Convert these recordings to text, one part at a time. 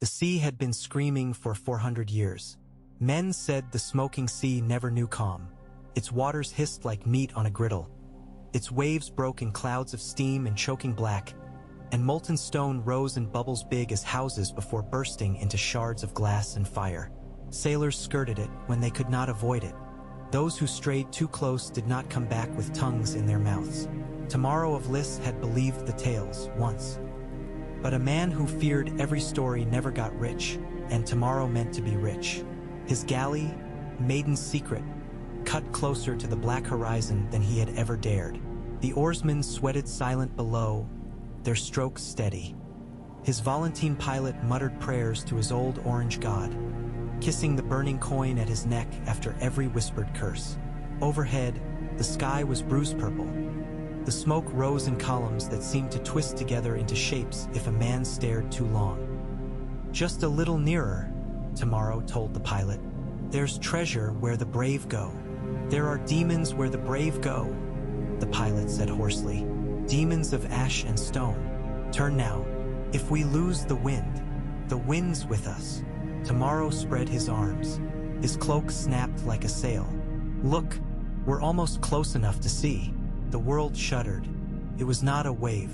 The sea had been screaming for 400 years. Men said the smoking sea never knew calm. Its waters hissed like meat on a griddle. Its waves broke in clouds of steam and choking black, and molten stone rose in bubbles big as houses before bursting into shards of glass and fire. Sailors skirted it when they could not avoid it. Those who strayed too close did not come back with tongues in their mouths. Tomorrow of Lys had believed the tales once. But a man who feared every story never got rich, and tomorrow meant to be rich. His galley, Maiden's Secret, cut closer to the black horizon than he had ever dared. The oarsmen sweated silent below, their strokes steady. His Volantene pilot muttered prayers to his old orange god, kissing the burning coin at his neck after every whispered curse. Overhead, the sky was bruise purple. The smoke rose in columns that seemed to twist together into shapes if a man stared too long. "Just a little nearer," Tomorrow told the pilot. "There's treasure where the brave go." "There are demons where the brave go," the pilot said hoarsely. "Demons of ash and stone. Turn now. If we lose the wind's with us." Tomorrow spread his arms. His cloak snapped like a sail. "Look, we're almost close enough to see." The world shuddered. It was not a wave.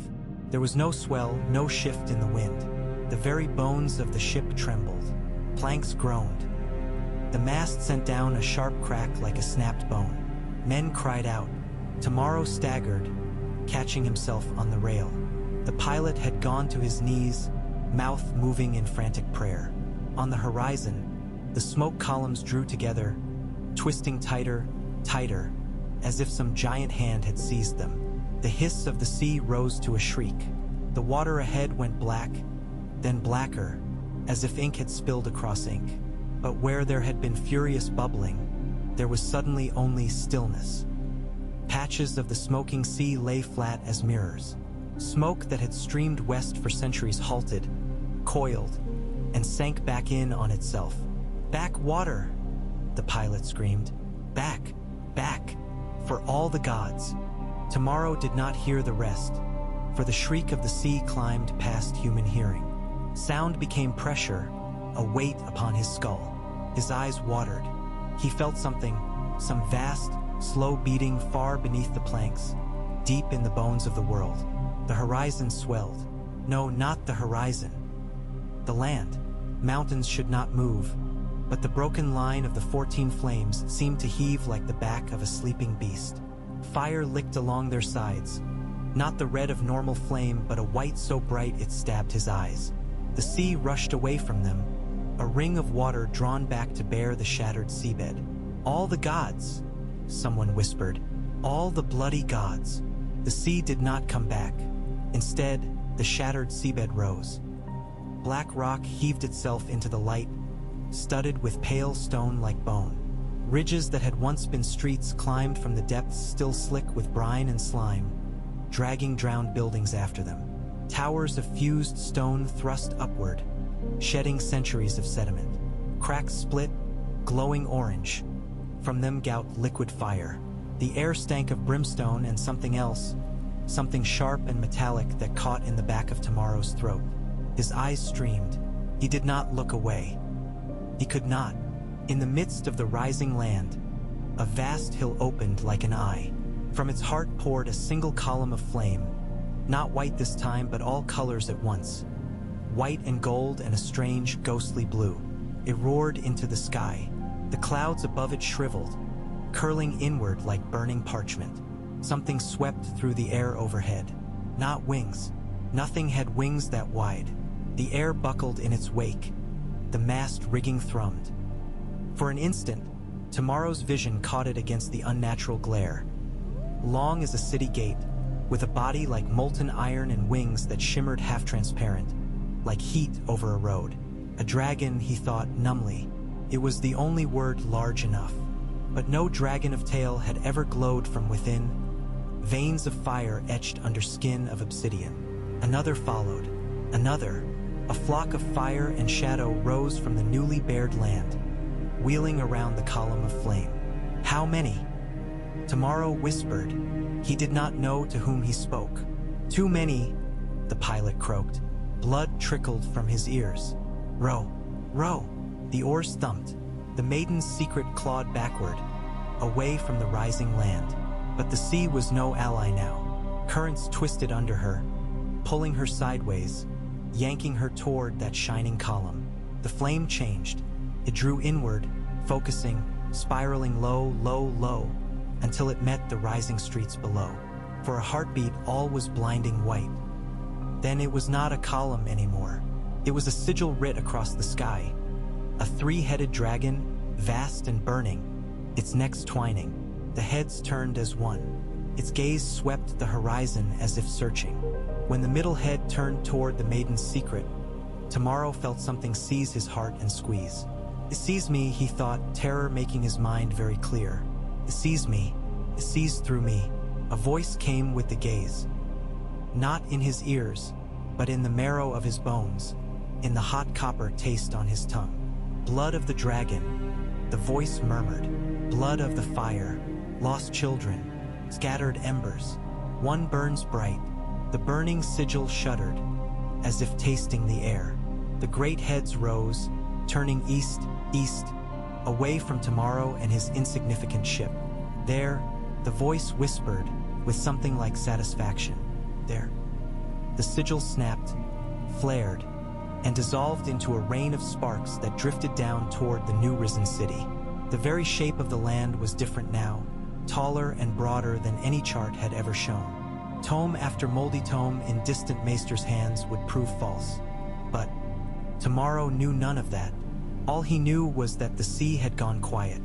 There was no swell, no shift in the wind. The very bones of the ship trembled. Planks groaned. The mast sent down a sharp crack like a snapped bone. Men cried out. Tomorrow staggered, catching himself on the rail. The pilot had gone to his knees, mouth moving in frantic prayer. On the horizon, the smoke columns drew together, twisting tighter, tighter, as if some giant hand had seized them. The hiss of the sea rose to a shriek. The water ahead went black, then blacker, as if ink had spilled across ink. But where there had been furious bubbling, there was suddenly only stillness. Patches of the smoking sea lay flat as mirrors. Smoke that had streamed west for centuries halted, coiled, and sank back in on itself. "Back water!" the pilot screamed. "Back! Back! For all the gods!" Tomorrow did not hear the rest, for the shriek of the sea climbed past human hearing. Sound became pressure, a weight upon his skull. His eyes watered. He felt something, some vast, slow beating far beneath the planks, deep in the bones of the world. The horizon swelled. No, not the horizon. The land. Mountains should not move, but the broken line of the 14 flames seemed to heave like the back of a sleeping beast. Fire licked along their sides, not the red of normal flame, but a white so bright it stabbed his eyes. The sea rushed away from them, a ring of water drawn back to bare the shattered seabed. "All the gods," someone whispered. "All the bloody gods." The sea did not come back. Instead, the shattered seabed rose. Black rock heaved itself into the light, studded with pale stone like bone. Ridges that had once been streets climbed from the depths, still slick with brine and slime, dragging drowned buildings after them. Towers of fused stone thrust upward, shedding centuries of sediment. Cracks split, glowing orange. From them gout liquid fire. The air stank of brimstone and something else, something sharp and metallic that caught in the back of Tomorrow's throat. His eyes streamed. He did not look away. He could not. In the midst of the rising land, a vast hill opened like an eye. From its heart poured a single column of flame, not white this time, but all colors at once. White and gold and a strange, ghostly blue. It roared into the sky. The clouds above it shriveled, curling inward like burning parchment. Something swept through the air overhead. Not wings. Nothing had wings that wide. The air buckled in its wake. The mast rigging thrummed. For an instant, Tomorrow's vision caught it against the unnatural glare. Long as a city gate, with a body like molten iron and wings that shimmered half-transparent, like heat over a road. A dragon, he thought numbly. It was the only word large enough. But no dragon of tail had ever glowed from within, veins of fire etched under skin of obsidian. Another followed. Another. A flock of fire and shadow rose from the newly bared land, wheeling around the column of flame. How many? Tomorrow whispered. He did not know to whom he spoke. Too many, the pilot croaked. Blood trickled from his ears. Row, row. The oars thumped. The maiden's secret clawed backward, away from the rising land. But the sea was no ally now. Currents twisted under her, pulling her sideways, yanking her toward that shining column. The flame changed. It drew inward, focusing, spiraling low, low, low, until it met the rising streets below. For a heartbeat, all was blinding white. Then it was not a column anymore. It was a sigil writ across the sky. A three-headed dragon, vast and burning, its necks twining. The heads turned as one. Its gaze swept the horizon as if searching. When the middle head turned toward the maiden's secret, Tomorrow felt something seize his heart and squeeze. It sees me, he thought, terror making his mind very clear. It sees me. It sees through me. A voice came with the gaze. Not in his ears, but in the marrow of his bones, in the hot copper taste on his tongue. Blood of the dragon, the voice murmured. Blood of the fire, lost children, scattered embers. One burns bright, the burning sigil shuddered, as if tasting the air. The great heads rose, turning east, east, away from tomorrow and his insignificant ship. There, the voice whispered, with something like satisfaction. There. The sigil snapped, flared, and dissolved into a rain of sparks that drifted down toward the new risen city. The very shape of the land was different now, taller and broader than any chart had ever shown. Tome after moldy tome in distant maester's hands would prove false. But tomorrow knew none of that. All he knew was that the sea had gone quiet.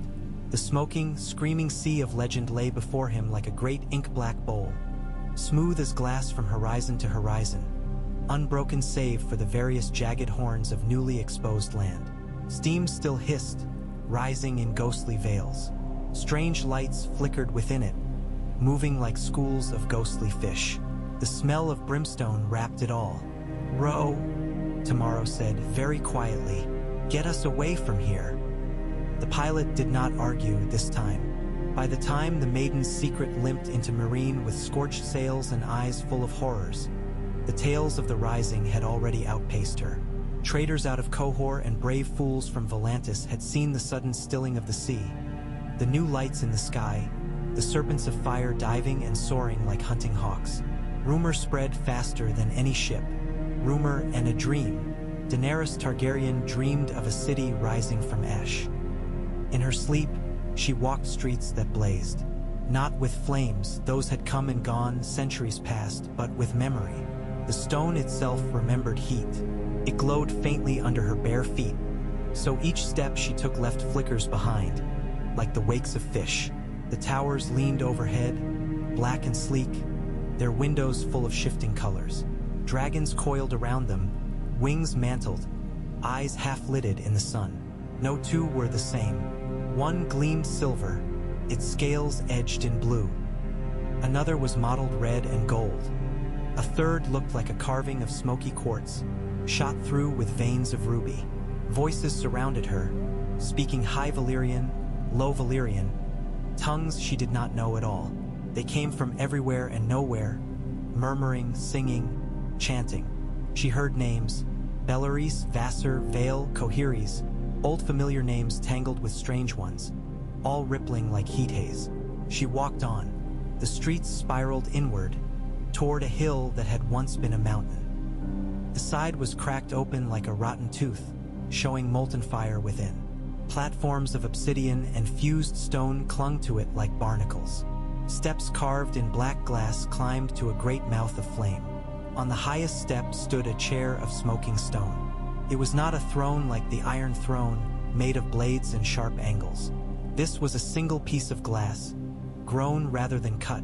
The smoking, screaming sea of legend lay before him like a great ink-black bowl, smooth as glass from horizon to horizon, unbroken save for the various jagged horns of newly exposed land. Steam still hissed, rising in ghostly veils. Strange lights flickered within it, moving like schools of ghostly fish. The smell of brimstone wrapped it all. "Row," Tomorrow said very quietly. "Get us away from here." The pilot did not argue this time. By the time the maiden's secret limped into marine with scorched sails and eyes full of horrors, the tales of the rising had already outpaced her. Traders out of Cohor and brave fools from Volantis had seen the sudden stilling of the sea, the new lights in the sky, the serpents of fire diving and soaring like hunting hawks. Rumor spread faster than any ship. Rumor and a dream. Daenerys Targaryen dreamed of a city rising from ash. In her sleep, she walked streets that blazed. Not with flames, those had come and gone centuries past, but with memory. The stone itself remembered heat. It glowed faintly under her bare feet, so each step she took left flickers behind, like the wakes of fish. The towers leaned overhead, black and sleek, their windows full of shifting colors. Dragons coiled around them, wings mantled, eyes half-lidded in the sun. No two were the same. One gleamed silver, its scales edged in blue. Another was mottled red and gold. A third looked like a carving of smoky quartz, shot through with veins of ruby. Voices surrounded her, speaking high Valyrian, low Valyrian, tongues she did not know at all. They came from everywhere and nowhere, murmuring, singing, chanting. She heard names: Belarus, Vassar, Vale, Coheres, old familiar names tangled with strange ones, all rippling like heat haze. She walked on. The streets spiraled inward, toward a hill that had once been a mountain. The side was cracked open like a rotten tooth, showing molten fire within. Platforms of obsidian and fused stone clung to it like barnacles. Steps carved in black glass climbed to a great mouth of flame. On the highest step stood a chair of smoking stone. It was not a throne like the Iron Throne, made of blades and sharp angles. This was a single piece of glass, grown rather than cut,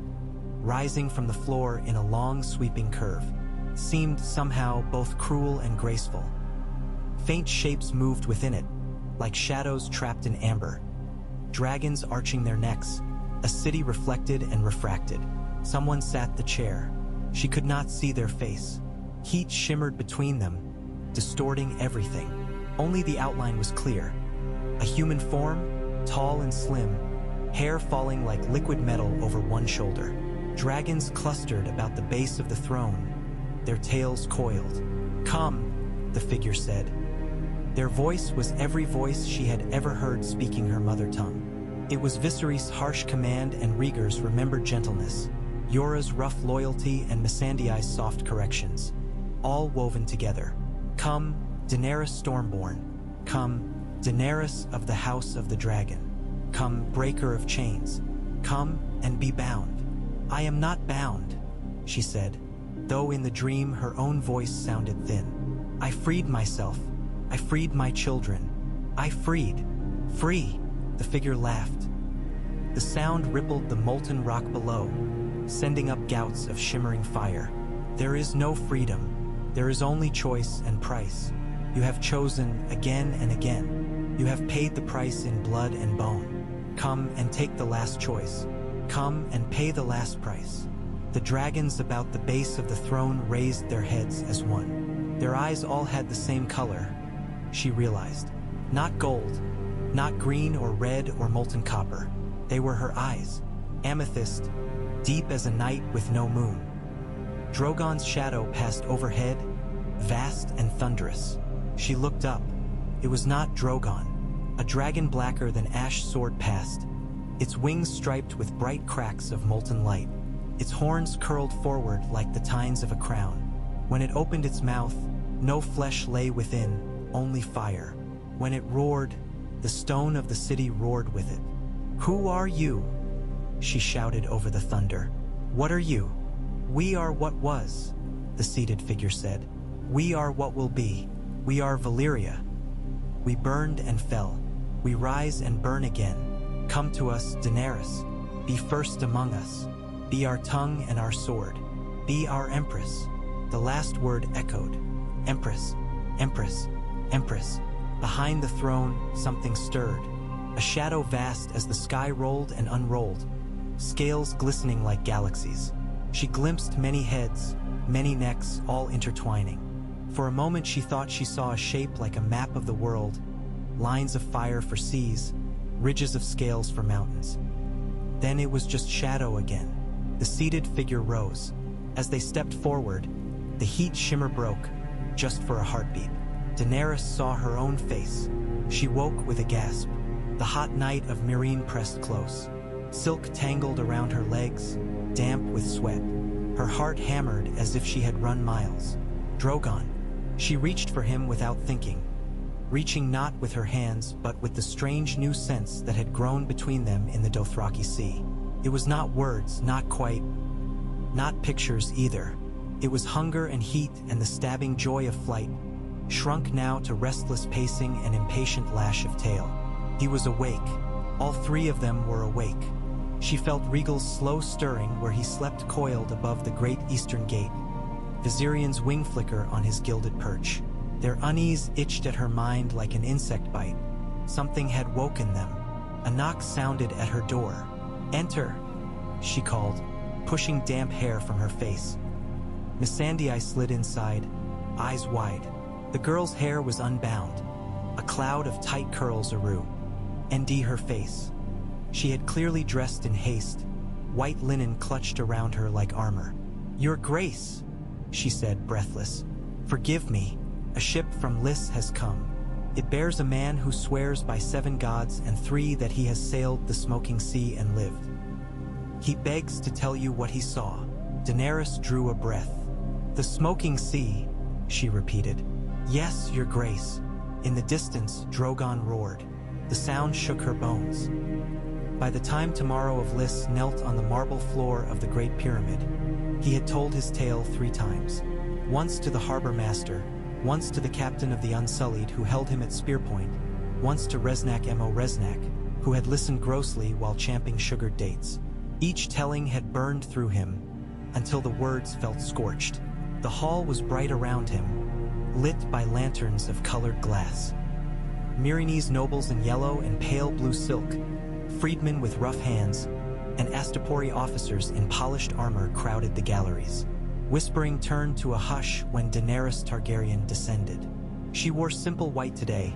rising from the floor in a long sweeping curve. Seemed somehow both cruel and graceful. Faint shapes moved within it, like shadows trapped in amber. Dragons arching their necks, a city reflected and refracted. Someone sat the chair. She could not see their face. Heat shimmered between them, distorting everything. Only the outline was clear. A human form, tall and slim, hair falling like liquid metal over one shoulder. Dragons clustered about the base of the throne, their tails coiled. "Come," the figure said. Their voice was every voice she had ever heard speaking her mother tongue. It was Viserys' harsh command and Rhaegar's remembered gentleness, Yora's rough loyalty and Missandei's soft corrections, all woven together. Come, Daenerys Stormborn. Come, Daenerys of the House of the Dragon. Come, breaker of chains. Come and be bound. I am not bound, she said, though in the dream her own voice sounded thin. I freed myself. I freed my children. I freed. Free, the figure laughed. The sound rippled the molten rock below, sending up gouts of shimmering fire. There is no freedom. There is only choice and price. You have chosen again and again. You have paid the price in blood and bone. Come and take the last choice. Come and pay the last price. The dragons about the base of the throne raised their heads as one. Their eyes all had the same color, she realized. Not gold, not green or red or molten copper. They were her eyes, amethyst, deep as a night with no moon. Drogon's shadow passed overhead, vast and thunderous. She looked up. It was not Drogon. A dragon blacker than ash soared past, its wings striped with bright cracks of molten light. Its horns curled forward like the tines of a crown. When it opened its mouth, no flesh lay within, only fire. When it roared, the stone of the city roared with it. Who are you? She shouted over the thunder. What are you? We are what was, the seated figure said. We are what will be. We are Valyria. We burned and fell. We rise and burn again. Come to us, Daenerys. Be first among us. Be our tongue and our sword. Be our Empress. The last word echoed. Empress, Empress, Empress. Behind the throne, something stirred. A shadow vast as the sky rolled and unrolled, scales glistening like galaxies. She glimpsed many heads, many necks, all intertwining. For a moment she thought she saw a shape like a map of the world, lines of fire for seas, ridges of scales for mountains. Then it was just shadow again. The seated figure rose. As they stepped forward, the heat shimmer broke, just for a heartbeat. Daenerys saw her own face. She woke with a gasp. The hot night of Meereen pressed close. Silk tangled around her legs, damp with sweat. Her heart hammered as if she had run miles. Drogon. She reached for him without thinking, reaching not with her hands but with the strange new sense that had grown between them in the Dothraki Sea. It was not words, not quite, not pictures either. It was hunger and heat and the stabbing joy of flight, shrunk now to restless pacing and impatient lash of tail. He was awake. All three of them were awake. She felt Rhaegal's slow stirring where he slept coiled above the great eastern gate, Viserion's wing flicker on his gilded perch. Their unease itched at her mind like an insect bite. Something had woken them. A knock sounded at her door. Enter, she called, pushing damp hair from her face. Missandei slid inside, eyes wide. The girl's hair was unbound, a cloud of tight curls around her face. She had clearly dressed in haste, white linen clutched around her like armor. Your Grace, she said, breathless. Forgive me, a ship from Lys has come. It bears a man who swears by 7 gods and 3 that he has sailed the smoking sea and lived. He begs to tell you what he saw. Daenerys drew a breath. The smoking sea, she repeated. Yes, Your Grace. In the distance, Drogon roared. The sound shook her bones. By the time Tomorrow of Lys knelt on the marble floor of the Great Pyramid, he had told his tale 3 times. Once to the harbor master, once to the captain of the Unsullied who held him at spear point, once to Resnak Mo Resnak, who had listened grossly while champing sugared dates. Each telling had burned through him, until the words felt scorched. The hall was bright around him, lit by lanterns of colored glass. Meereenese nobles in yellow and pale blue silk, freedmen with rough hands, and Astapori officers in polished armor crowded the galleries. Whispering turned to a hush when Daenerys Targaryen descended. She wore simple white today,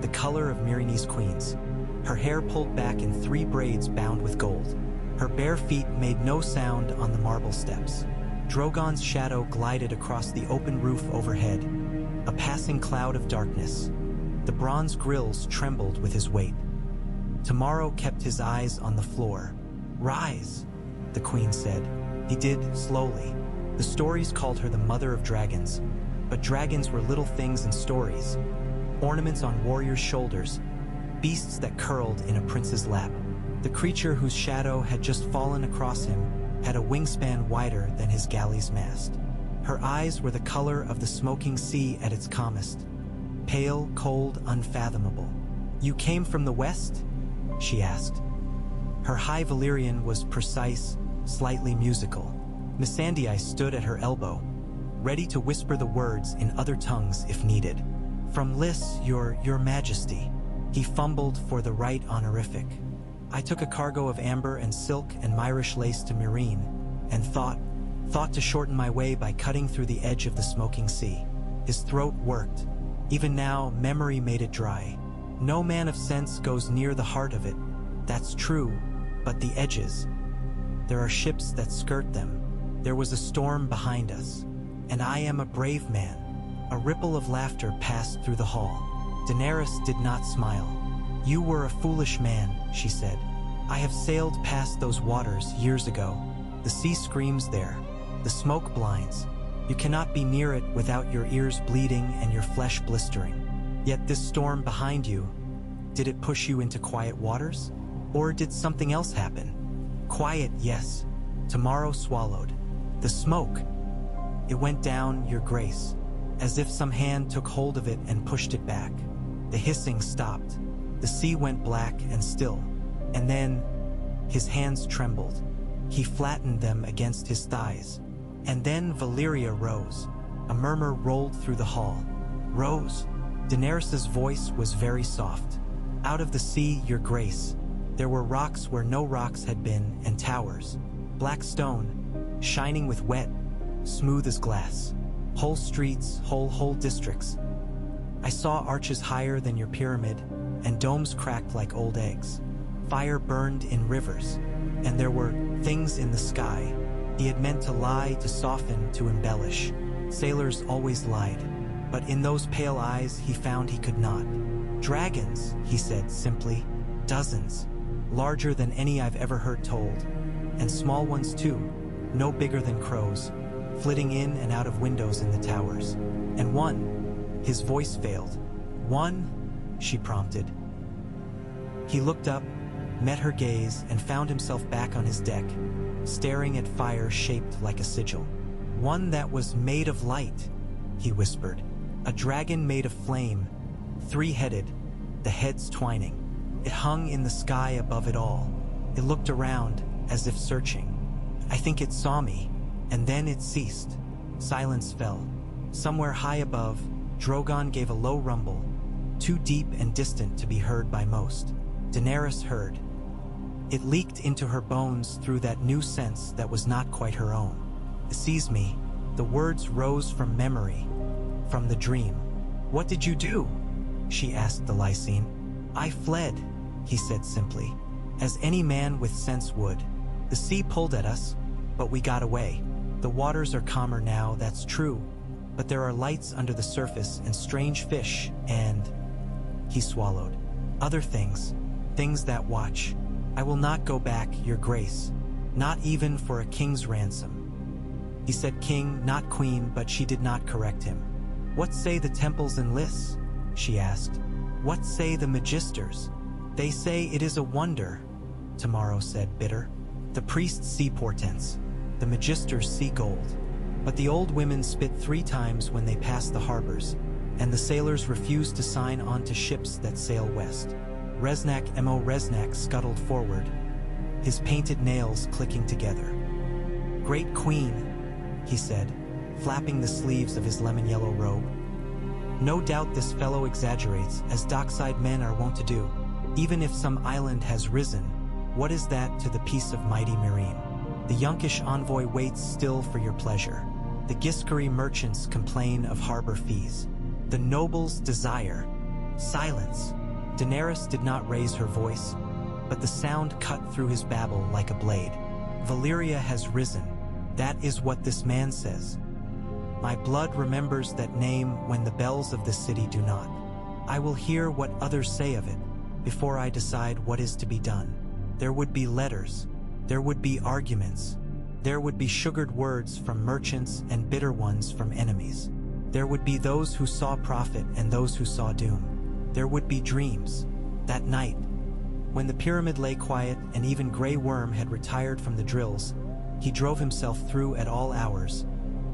the color of Meereenese queens. Her hair pulled back in 3 braids bound with gold. Her bare feet made no sound on the marble steps. Drogon's shadow glided across the open roof overhead, a passing cloud of darkness. The bronze grills trembled with his weight. Tomorrow kept his eyes on the floor. "Rise," the queen said. He did, slowly. The stories called her the mother of dragons, but dragons were little things in stories. Ornaments on warriors' shoulders, beasts that curled in a prince's lap. The creature whose shadow had just fallen across him had a wingspan wider than his galley's mast. Her eyes were the color of the smoking sea at its calmest. Pale, cold, unfathomable. "You came from the west?" she asked. Her high Valyrian was precise, slightly musical. Missandei stood at her elbow, ready to whisper the words in other tongues if needed. "From Lys, your majesty." He fumbled for the right honorific. "I took a cargo of amber and silk and Myrish lace to Meereen, and thought to shorten my way by cutting through the edge of the smoking sea." His throat worked. Even now, memory made it dry. "No man of sense goes near the heart of it. That's true, but the edges. There are ships that skirt them. There was a storm behind us. And I am a brave man." A ripple of laughter passed through the hall. Daenerys did not smile. "You were a foolish man," she said. "I have sailed past those waters years ago. The sea screams there. The smoke blinds. You cannot be near it without your ears bleeding and your flesh blistering. Yet this storm behind you, did it push you into quiet waters? Or did something else happen?" "Quiet, yes." Tomorrow swallowed. "The smoke. It went down, your grace, as if some hand took hold of it and pushed it back. The hissing stopped. The sea went black and still. And then, his hands trembled. He flattened them against his thighs. And then Valyria rose. A murmur rolled through the hall. "Rose." Daenerys's voice was very soft. "Out of the sea, your grace. There were rocks where no rocks had been, and towers. Black stone, shining with wet, smooth as glass. Whole streets, whole districts. I saw arches higher than your pyramid, and domes cracked like old eggs. Fire burned in rivers, and there were things in the sky." He had meant to lie, to soften, to embellish. Sailors always lied, but in those pale eyes he found he could not. "Dragons," he said simply. "Dozens. Larger than any I've ever heard told. And small ones too, no bigger than crows, flitting in and out of windows in the towers. And one," his voice failed. "One," she prompted. He looked up, met her gaze, and found himself back on his deck, staring at fire shaped like a sigil. "One that was made of light," he whispered. "A dragon made of flame, three-headed, the heads twining. It hung in the sky above it all. It looked around, as if searching. I think it saw me, and then it ceased. Silence fell. Somewhere high above, Drogon gave a low rumble, too deep and distant to be heard by most. Daenerys heard. It leaked into her bones through that new sense that was not quite her own. "Seize me." The words rose from memory, from the dream. "What did you do?" she asked the Lysine. "I fled," he said simply, as any man with sense would. "The sea pulled at us, but we got away. The waters are calmer now, that's true, but there are lights under the surface and strange fish and..." He swallowed. "Other things, things that watch. I will not go back, your grace, not even for a king's ransom." He said king, not queen, but she did not correct him. "What say the temples in Lys?" she asked. "What say the magisters?" "They say it is a wonder," Tomorrow said, bitter. "The priests see portents, the magisters see gold. But the old women spit 3 times when they pass the harbors, and the sailors refuse to sign on to ships that sail west." Resnak scuttled forward, his painted nails clicking together. "Great queen," he said, flapping the sleeves of his lemon-yellow robe. "No doubt this fellow exaggerates, as dockside men are wont to do. Even if some island has risen, what is that to the peace of mighty Meereen? The Yunkish envoy waits still for your pleasure. The Giscari merchants complain of harbor fees. The nobles desire silence." Daenerys did not raise her voice, but the sound cut through his babble like a blade. "Valyria has risen. That is what this man says. My blood remembers that name when the bells of the city do not. I will hear what others say of it before I decide what is to be done. There would be letters, there would be arguments, there would be sugared words from merchants and bitter ones from enemies. There would be those who saw profit and those who saw doom. There would be dreams. That night, when the pyramid lay quiet and even Grey Worm had retired from the drills, he drove himself through at all hours.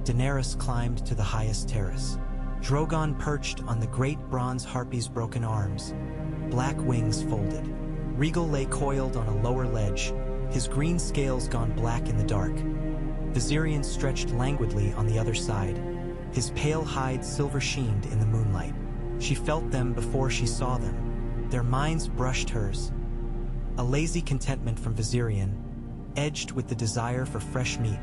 Daenerys climbed to the highest terrace. Drogon perched on the great bronze harpy's broken arms, black wings folded. Rhaegal lay coiled on a lower ledge, his green scales gone black in the dark. Viserion stretched languidly on the other side, his pale hide silver-sheened in the moonlight. She felt them before she saw them. Their minds brushed hers. A lazy contentment from Viserion, edged with the desire for fresh meat.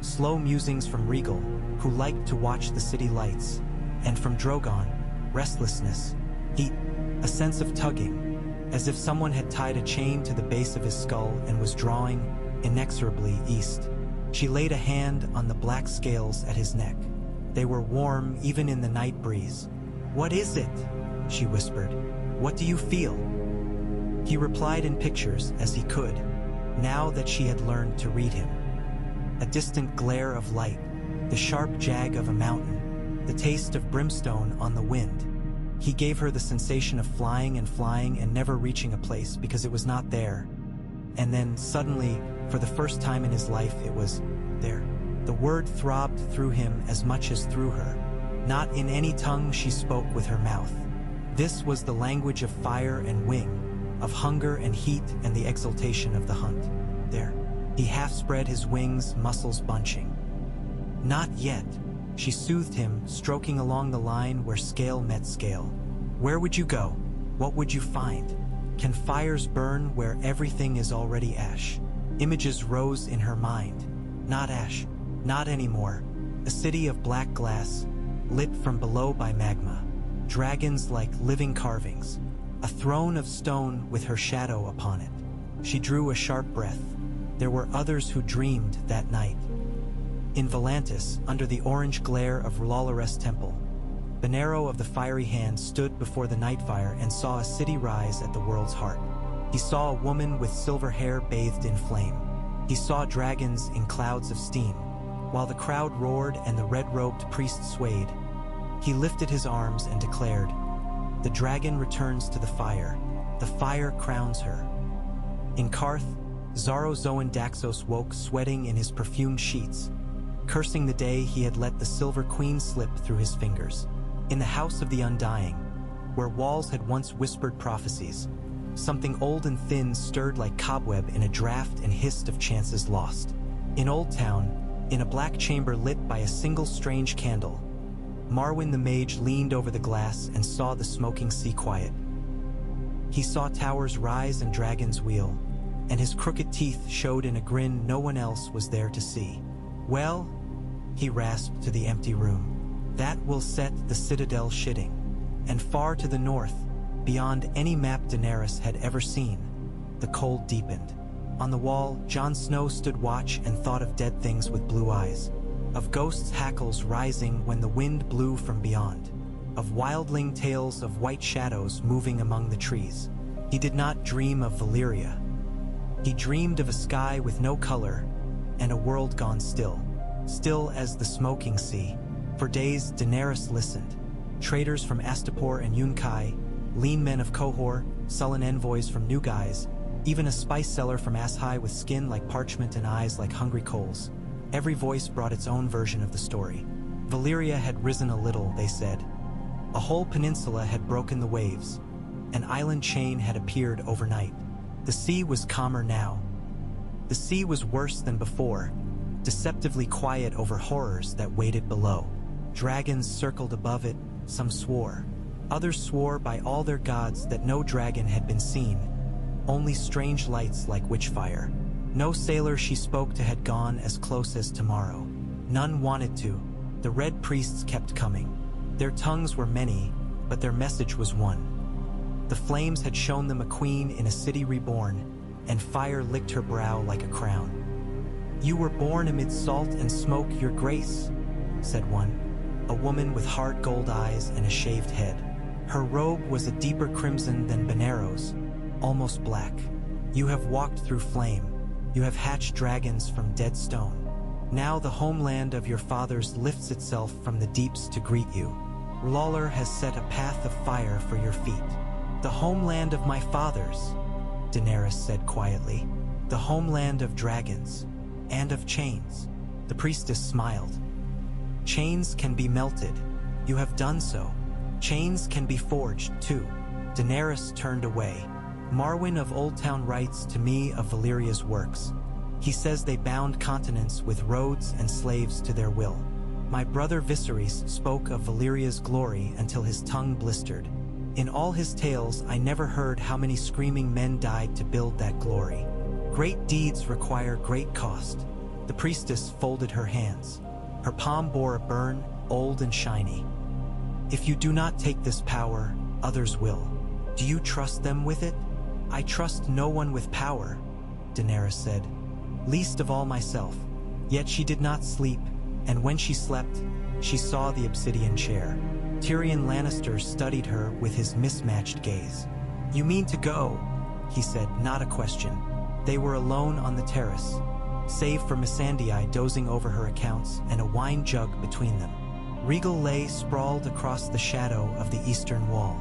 Slow musings from Rhaegal, who liked to watch the city lights. And from Drogon, restlessness, heat, a sense of tugging, as if someone had tied a chain to the base of his skull and was drawing, inexorably, east. She laid a hand on the black scales at his neck. They were warm even in the night breeze. "What is it?" she whispered. "What do you feel?" He replied in pictures as he could, now that she had learned to read him. A distant glare of light, the sharp jag of a mountain, the taste of brimstone on the wind. He gave her the sensation of flying and never reaching a place because it was not there. And then, suddenly, for the first time in his life, it was there. The word throbbed through him as much as through her. Not in any tongue she spoke with her mouth. This was the language of fire and wing, of hunger and heat and the exultation of the hunt. There. He half spread his wings, muscles bunching. "Not yet," she soothed him, stroking along the line where scale met scale. "Where would you go? What would you find? Can fires burn where everything is already ash?" Images rose in her mind. Not ash. Not anymore. A city of black glass, lit from below by magma. Dragons like living carvings. A throne of stone with her shadow upon it. She drew a sharp breath. There were others who dreamed that night. In Volantis, under the orange glare of Lalares Temple, Benero of the Fiery Hand stood before the night fire and saw a city rise at the world's heart. He saw a woman with silver hair bathed in flame. He saw dragons in clouds of steam. While the crowd roared and the red-robed priest swayed, he lifted his arms and declared, "The dragon returns to the fire. The fire crowns her." In Karth, Zaro Zoan Daxos woke sweating in his perfumed sheets, cursing the day he had let the Silver Queen slip through his fingers. In the House of the Undying, where walls had once whispered prophecies, something old and thin stirred like cobweb in a draught and hissed of chances lost. In Old Town, in a black chamber lit by a single strange candle, Marwyn the mage leaned over the glass and saw the smoking sea quiet. He saw towers rise and dragons wheel, and his crooked teeth showed in a grin no one else was there to see. "Well," he rasped to the empty room, "that will set the citadel shitting." And far to the north, beyond any map Daenerys had ever seen, the cold deepened. On the wall, Jon Snow stood watch and thought of dead things with blue eyes, of ghosts' hackles rising when the wind blew from beyond, of wildling tales of white shadows moving among the trees. He did not dream of Valyria. He dreamed of a sky with no color and a world gone still, still as the smoking sea. For days, Daenerys listened. Traders from Astapor and Yunkai, lean men of Qohor, sullen envoys from New Guise, even a spice seller from Ashai with skin like parchment and eyes like hungry coals. Every voice brought its own version of the story. Valyria had risen a little, they said. A whole peninsula had broken the waves. An island chain had appeared overnight. The sea was calmer now. The sea was worse than before, deceptively quiet over horrors that waited below. Dragons circled above it, some swore. Others swore by all their gods that no dragon had been seen, only strange lights like witchfire. No sailor she spoke to had gone as close as tomorrow. None wanted to. The red priests kept coming. Their tongues were many, but their message was one. The flames had shown them a queen in a city reborn, and fire licked her brow like a crown. "You were born amid salt and smoke, your grace," said one, a woman with hard gold eyes and a shaved head. Her robe was a deeper crimson than Daenerys, almost black. You have walked through flame. You have hatched dragons from dead stone. Now the homeland of your fathers lifts itself from the deeps to greet you. Lawler has set a path of fire for your feet. The homeland of my fathers, Daenerys said quietly. The homeland of dragons and of chains. The priestess smiled. Chains can be melted. You have done so. Chains can be forged, too. Daenerys turned away. Marwyn of Old Town writes to me of Valyria's works. He says they bound continents with roads and slaves to their will. My brother Viserys spoke of Valyria's glory until his tongue blistered. In all his tales, I never heard how many screaming men died to build that glory. Great deeds require great cost. The priestess folded her hands. Her palm bore a burn, old and shiny. If you do not take this power, others will. Do you trust them with it? I trust no one with power, Daenerys said. Least of all myself. Yet she did not sleep, and when she slept, she saw the obsidian chair. Tyrion Lannister studied her with his mismatched gaze. You mean to go? He said, not a question. They were alone on the terrace, save for Missandei dozing over her accounts and a wine jug between them. Regal lay sprawled across the shadow of the eastern wall.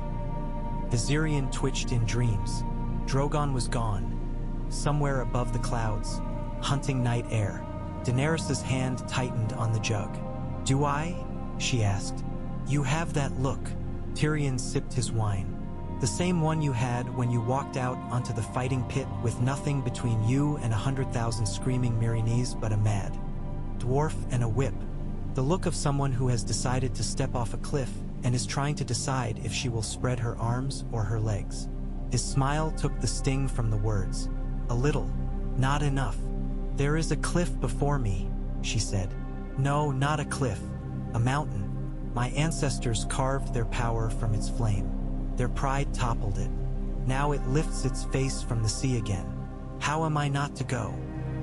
Viserion twitched in dreams. Drogon was gone, somewhere above the clouds, hunting night air. Daenerys' hand tightened on the jug. Do I? She asked. You have that look. Tyrion sipped his wine. The same one you had when you walked out onto the fighting pit with nothing between you and 100,000 screaming Myronese but a mad dwarf and a whip. The look of someone who has decided to step off a cliff and is trying to decide if she will spread her arms or her legs. His smile took the sting from the words. A little, not enough. There is a cliff before me, she said. No, not a cliff, a mountain. My ancestors carved their power from its flame. Their pride toppled it. Now it lifts its face from the sea again. How am I not to go?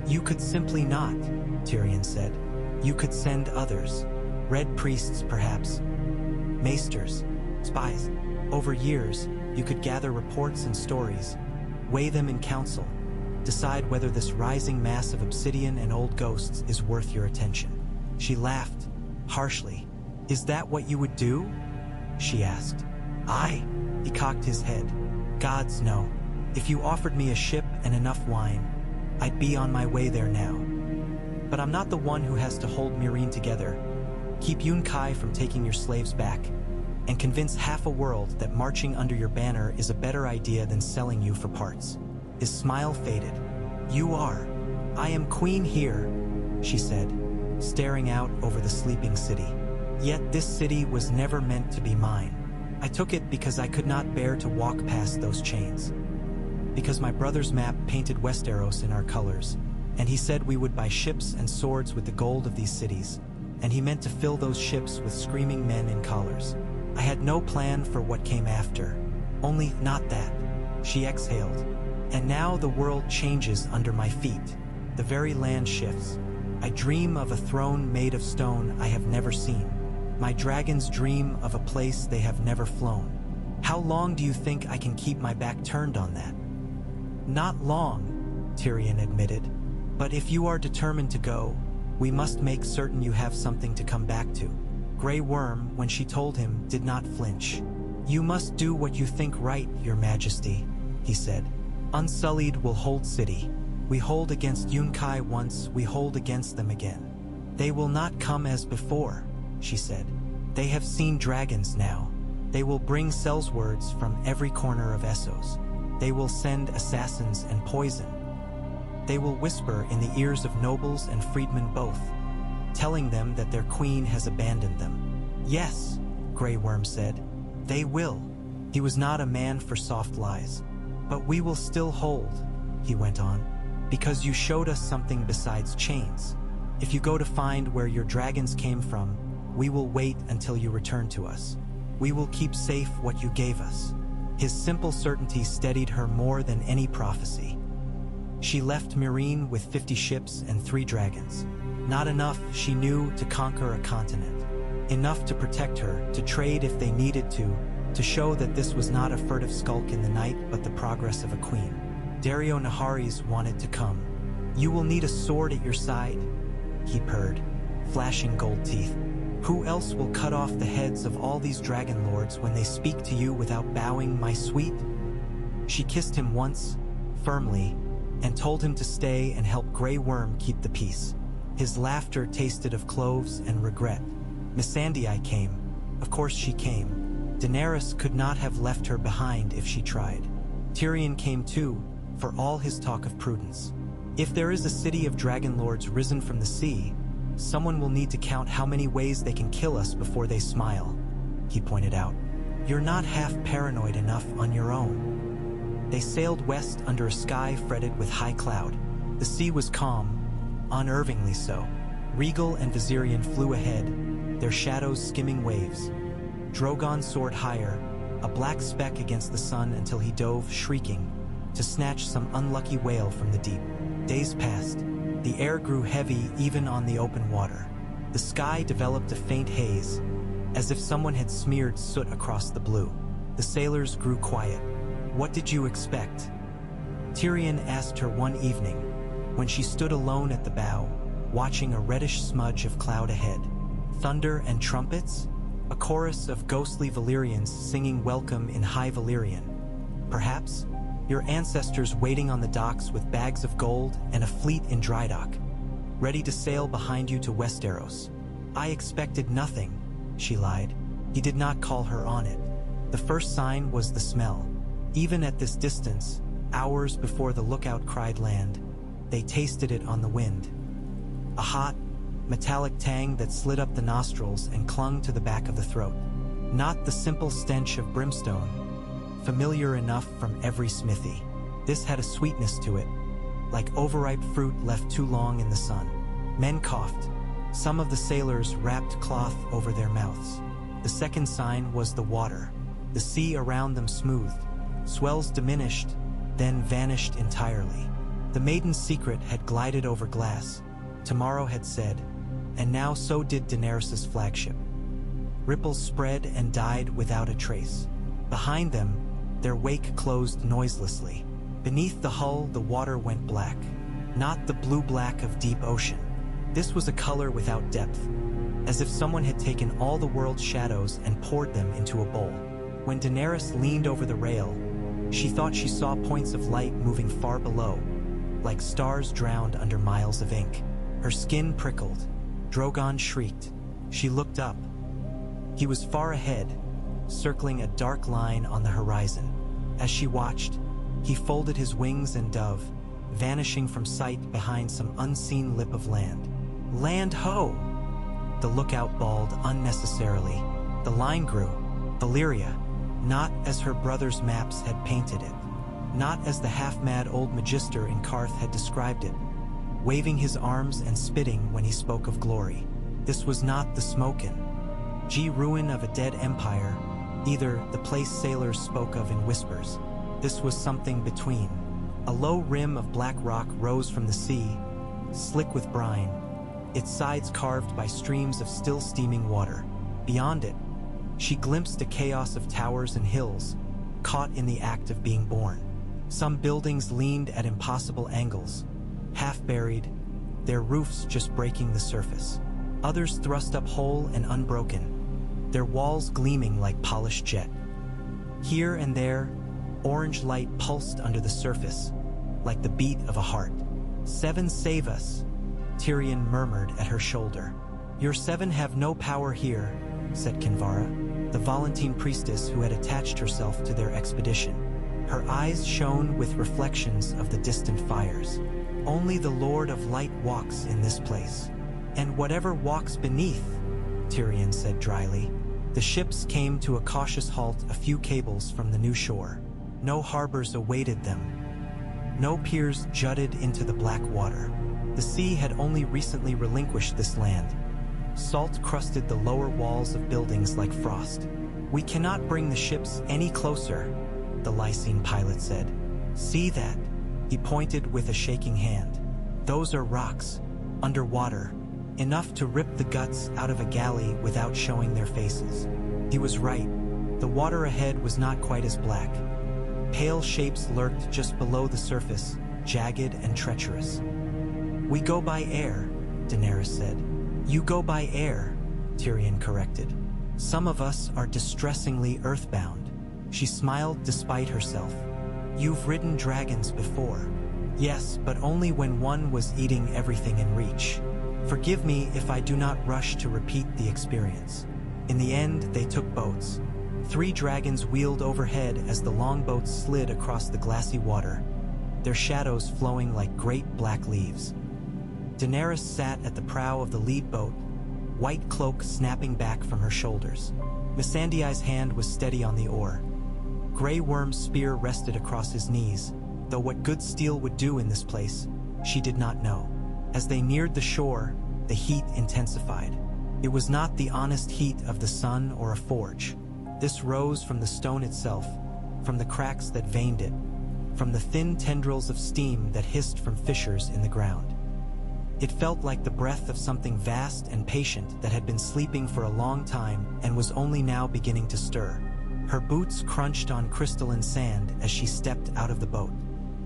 You could simply not, Tyrion said. You could send others. Red priests, perhaps. Maesters. Spies. Over years, you could gather reports and stories, weigh them in council, decide whether this rising mass of obsidian and old ghosts is worth your attention. She laughed, harshly. Is that what you would do? She asked. Aye. He cocked his head. Gods, no. If you offered me a ship and enough wine, I'd be on my way there now. But I'm not the one who has to hold Meereen together, keep Yunkai from taking your slaves back, and convince half a world that marching under your banner is a better idea than selling you for parts. His smile faded. You are. I am queen here, she said, staring out over the sleeping city. Yet this city was never meant to be mine. I took it because I could not bear to walk past those chains. Because my brother's map painted Westeros in our colors, and he said we would buy ships and swords with the gold of these cities, and he meant to fill those ships with screaming men in collars. I had no plan for what came after, only not that. She exhaled. And now the world changes under my feet. The very land shifts. I dream of a throne made of stone I have never seen. My dragons dream of a place they have never flown. How long do you think I can keep my back turned on that? Not long, Tyrion admitted. But if you are determined to go, we must make certain you have something to come back to. Grey Worm, when she told him, did not flinch. You must do what you think right, Your Majesty, he said. Unsullied will hold city. We hold against Yunkai once, we hold against them again. They will not come as before, she said. They have seen dragons now. They will bring sellswords from every corner of Essos. They will send assassins and poison. They will whisper in the ears of nobles and freedmen both, telling them that their queen has abandoned them. Yes, Grey Worm said, they will. He was not a man for soft lies. But we will still hold, he went on, because you showed us something besides chains. If you go to find where your dragons came from, we will wait until you return to us. We will keep safe what you gave us. His simple certainty steadied her more than any prophecy. She left Meereen with 50 ships and 3 dragons. Not enough, she knew, to conquer a continent. Enough to protect her, to trade if they needed to to show that this was not a furtive skulk in the night but the progress of a queen. Dario Naharis wanted to come. "You will need a sword at your side," he purred, flashing gold teeth. "Who else will cut off the heads of all these dragon lords when they speak to you without bowing, my sweet?" She kissed him once, firmly, and told him to stay and help Grey Worm keep the peace. His laughter tasted of cloves and regret. Missandei came. Of course she came. Daenerys could not have left her behind if she tried. Tyrion came too, for all his talk of prudence. If there is a city of dragon lords risen from the sea, someone will need to count how many ways they can kill us before they smile, he pointed out. You're not half paranoid enough on your own. They sailed west under a sky fretted with high cloud. The sea was calm, unnervingly so. Rhaegal and Viserion flew ahead, their shadows skimming waves. Drogon soared higher, a black speck against the sun until he dove, shrieking, to snatch some unlucky whale from the deep. Days passed. The air grew heavy even on the open water. The sky developed a faint haze, as if someone had smeared soot across the blue. The sailors grew quiet. "What did you expect?" Tyrion asked her one evening, when she stood alone at the bow, watching a reddish smudge of cloud ahead. Thunder and trumpets? A chorus of ghostly Valyrians singing welcome in High Valyrian. Perhaps? Your ancestors waiting on the docks with bags of gold and a fleet in dry dock, ready to sail behind you to Westeros. I expected nothing, she lied. He did not call her on it. The first sign was the smell. Even at this distance, hours before the lookout cried land, they tasted it on the wind. A hot, metallic tang that slid up the nostrils and clung to the back of the throat. Not the simple stench of brimstone, familiar enough from every smithy. This had a sweetness to it, like overripe fruit left too long in the sun. Men coughed. Some of the sailors wrapped cloth over their mouths. The second sign was the water. The sea around them smoothed. Swells diminished, then vanished entirely. The maiden's secret had glided over glass, tomorrow had said, and now so did Daenerys' flagship. Ripples spread and died without a trace. Behind them, their wake closed noiselessly. Beneath the hull, the water went black. Not the blue-black of deep ocean. This was a color without depth, as if someone had taken all the world's shadows and poured them into a bowl. When Daenerys leaned over the rail, she thought she saw points of light moving far below, like stars drowned under miles of ink. Her skin prickled. Drogon shrieked. She looked up. He was far ahead, circling a dark line on the horizon. As she watched, he folded his wings and dove, vanishing from sight behind some unseen lip of land. Land ho! The lookout bawled unnecessarily. The line grew. Valyria, not as her brother's maps had painted it, not as the half-mad old magister in Karth had described it, waving his arms and spitting when he spoke of glory. This was not the Smokin' ruin of a dead empire, either the place sailors spoke of in whispers. This was something between. A low rim of black rock rose from the sea, slick with brine, its sides carved by streams of still steaming water. Beyond it, she glimpsed a chaos of towers and hills, caught in the act of being born. Some buildings leaned at impossible angles, half buried, their roofs just breaking the surface. Others thrust up whole and unbroken, their walls gleaming like polished jet. Here and there, orange light pulsed under the surface, like the beat of a heart. "Seven save us," Tyrion murmured at her shoulder. "Your seven have no power here," said Kinvara, the Volantene priestess who had attached herself to their expedition. Her eyes shone with reflections of the distant fires. "Only the Lord of Light walks in this place. And whatever walks beneath," Tyrion said dryly. The ships came to a cautious halt a few cables from the new shore. No harbors awaited them. No piers jutted into the black water. The sea had only recently relinquished this land. Salt crusted the lower walls of buildings like frost. "We cannot bring the ships any closer," the Lysine pilot said. "See that?" He pointed with a shaking hand. "Those are rocks, underwater, enough to rip the guts out of a galley without showing their faces." He was right. The water ahead was not quite as black. Pale shapes lurked just below the surface, jagged and treacherous. "We go by air," Daenerys said. "You go by air," Tyrion corrected. "Some of us are distressingly earthbound." She smiled despite herself. "You've ridden dragons before." "Yes, but only when one was eating everything in reach. Forgive me if I do not rush to repeat the experience." In the end, they took boats. 3 dragons wheeled overhead as the longboats slid across the glassy water, their shadows flowing like great black leaves. Daenerys sat at the prow of the lead boat, white cloak snapping back from her shoulders. Missandei's hand was steady on the oar. Grey Worm's spear rested across his knees, though what good steel would do in this place, she did not know. As they neared the shore, the heat intensified. It was not the honest heat of the sun or a forge. This rose from the stone itself, from the cracks that veined it, from the thin tendrils of steam that hissed from fissures in the ground. It felt like the breath of something vast and patient that had been sleeping for a long time and was only now beginning to stir. Her boots crunched on crystalline sand as she stepped out of the boat.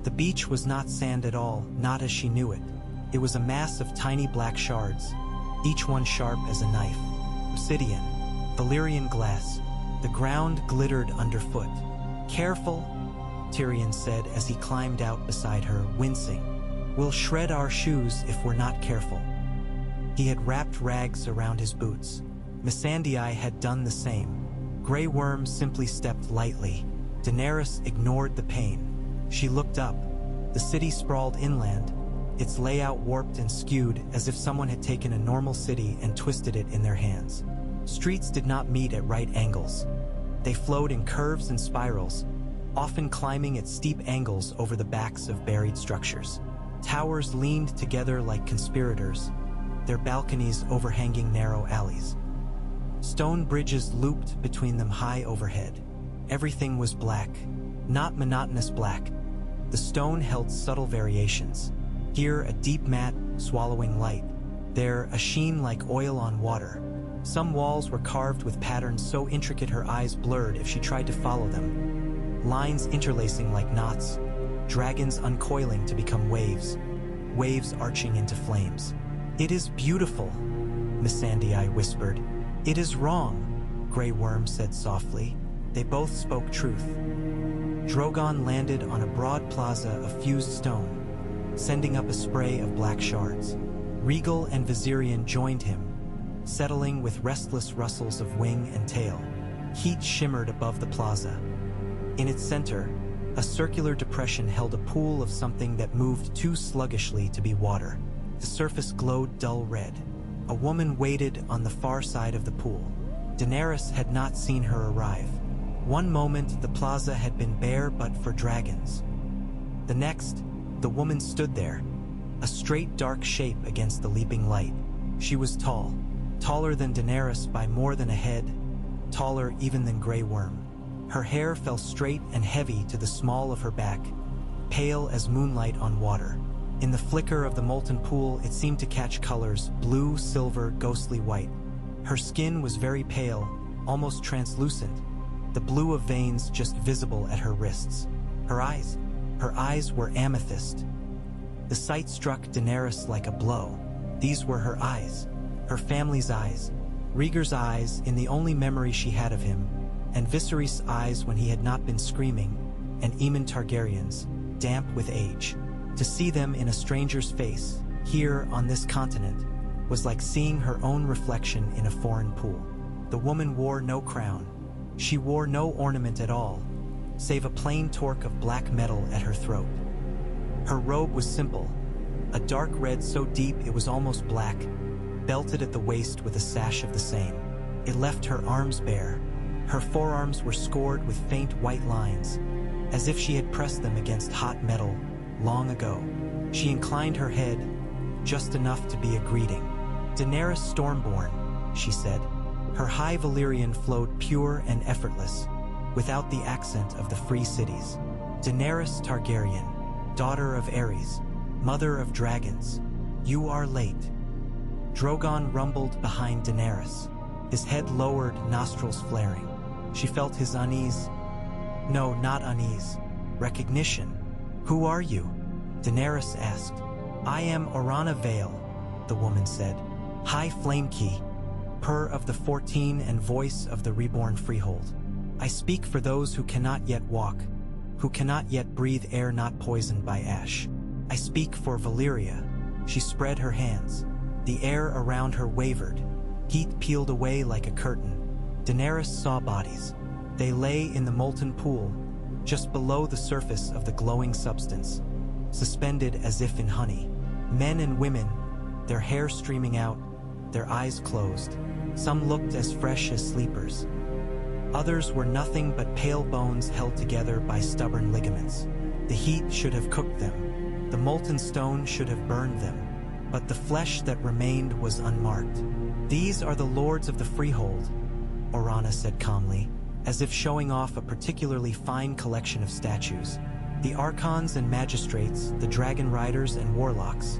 The beach was not sand at all, not as she knew it. It was a mass of tiny black shards, each one sharp as a knife. Obsidian, Valyrian glass. The ground glittered underfoot. "Careful," Tyrion said as he climbed out beside her, wincing. "We'll shred our shoes if we're not careful." He had wrapped rags around his boots. Missandei had done the same. Grey Worm simply stepped lightly. Daenerys ignored the pain. She looked up. The city sprawled inland, its layout warped and skewed as if someone had taken a normal city and twisted it in their hands. Streets did not meet at right angles. They flowed in curves and spirals, often climbing at steep angles over the backs of buried structures. Towers leaned together like conspirators, their balconies overhanging narrow alleys. Stone bridges looped between them high overhead. Everything was black, not monotonous black. The stone held subtle variations. Here, a deep matte, swallowing light. There, a sheen like oil on water. Some walls were carved with patterns so intricate her eyes blurred if she tried to follow them. Lines interlacing like knots, dragons uncoiling to become waves, waves arching into flames. "It is beautiful," Missandei whispered. "It is wrong," Grey Worm said softly. They both spoke truth. Drogon landed on a broad plaza of fused stone, sending up a spray of black shards. Rhaegal and Viserion joined him, settling with restless rustles of wing and tail. Heat shimmered above the plaza. In its center, a circular depression held a pool of something that moved too sluggishly to be water. The surface glowed dull red. A woman waited on the far side of the pool. Daenerys had not seen her arrive. One moment, the plaza had been bare but for dragons. The next, the woman stood there, a straight dark shape against the leaping light. She was tall, taller than Daenerys by more than a head, taller even than Grey Worm. Her hair fell straight and heavy to the small of her back, pale as moonlight on water. In the flicker of the molten pool, it seemed to catch colors: blue, silver, ghostly white. Her skin was very pale, almost translucent, the blue of veins just visible at her wrists. Her eyes were amethyst. The sight struck Daenerys like a blow. These were her eyes, her family's eyes, Rhaegar's eyes in the only memory she had of him, and Viserys' eyes when he had not been screaming, and Aemon Targaryen's, damp with age. To see them in a stranger's face, here on this continent, was like seeing her own reflection in a foreign pool. The woman wore no crown. She wore no ornament at all, save a plain torque of black metal at her throat. Her robe was simple, a dark red so deep it was almost black, belted at the waist with a sash of the same. It left her arms bare. Her forearms were scored with faint white lines, as if she had pressed them against hot metal long ago. She inclined her head, just enough to be a greeting. "Daenerys Stormborn," she said. Her high Valyrian flowed pure and effortless, without the accent of the free cities. "Daenerys Targaryen, daughter of Ares, mother of dragons, you are late." Drogon rumbled behind Daenerys, his head lowered, nostrils flaring. She felt his unease. No, not unease. Recognition. Who are you? Daenerys asked. I am Orana Vale, the woman said. High Flame Key, purr of the 14 and voice of the reborn freehold. I speak for those who cannot yet walk, who cannot yet breathe air not poisoned by ash. I speak for Valyria. She spread her hands. The air around her wavered. Heat peeled away like a curtain. Daenerys saw bodies. They lay in the molten pool, just below the surface of the glowing substance, suspended as if in honey. Men and women, their hair streaming out, their eyes closed. Some looked as fresh as sleepers. Others were nothing but pale bones held together by stubborn ligaments. The heat should have cooked them. The molten stone should have burned them. But the flesh that remained was unmarked. These are the lords of the freehold, Orana said calmly, as if showing off a particularly fine collection of statues. The archons and magistrates, the dragon riders and warlocks,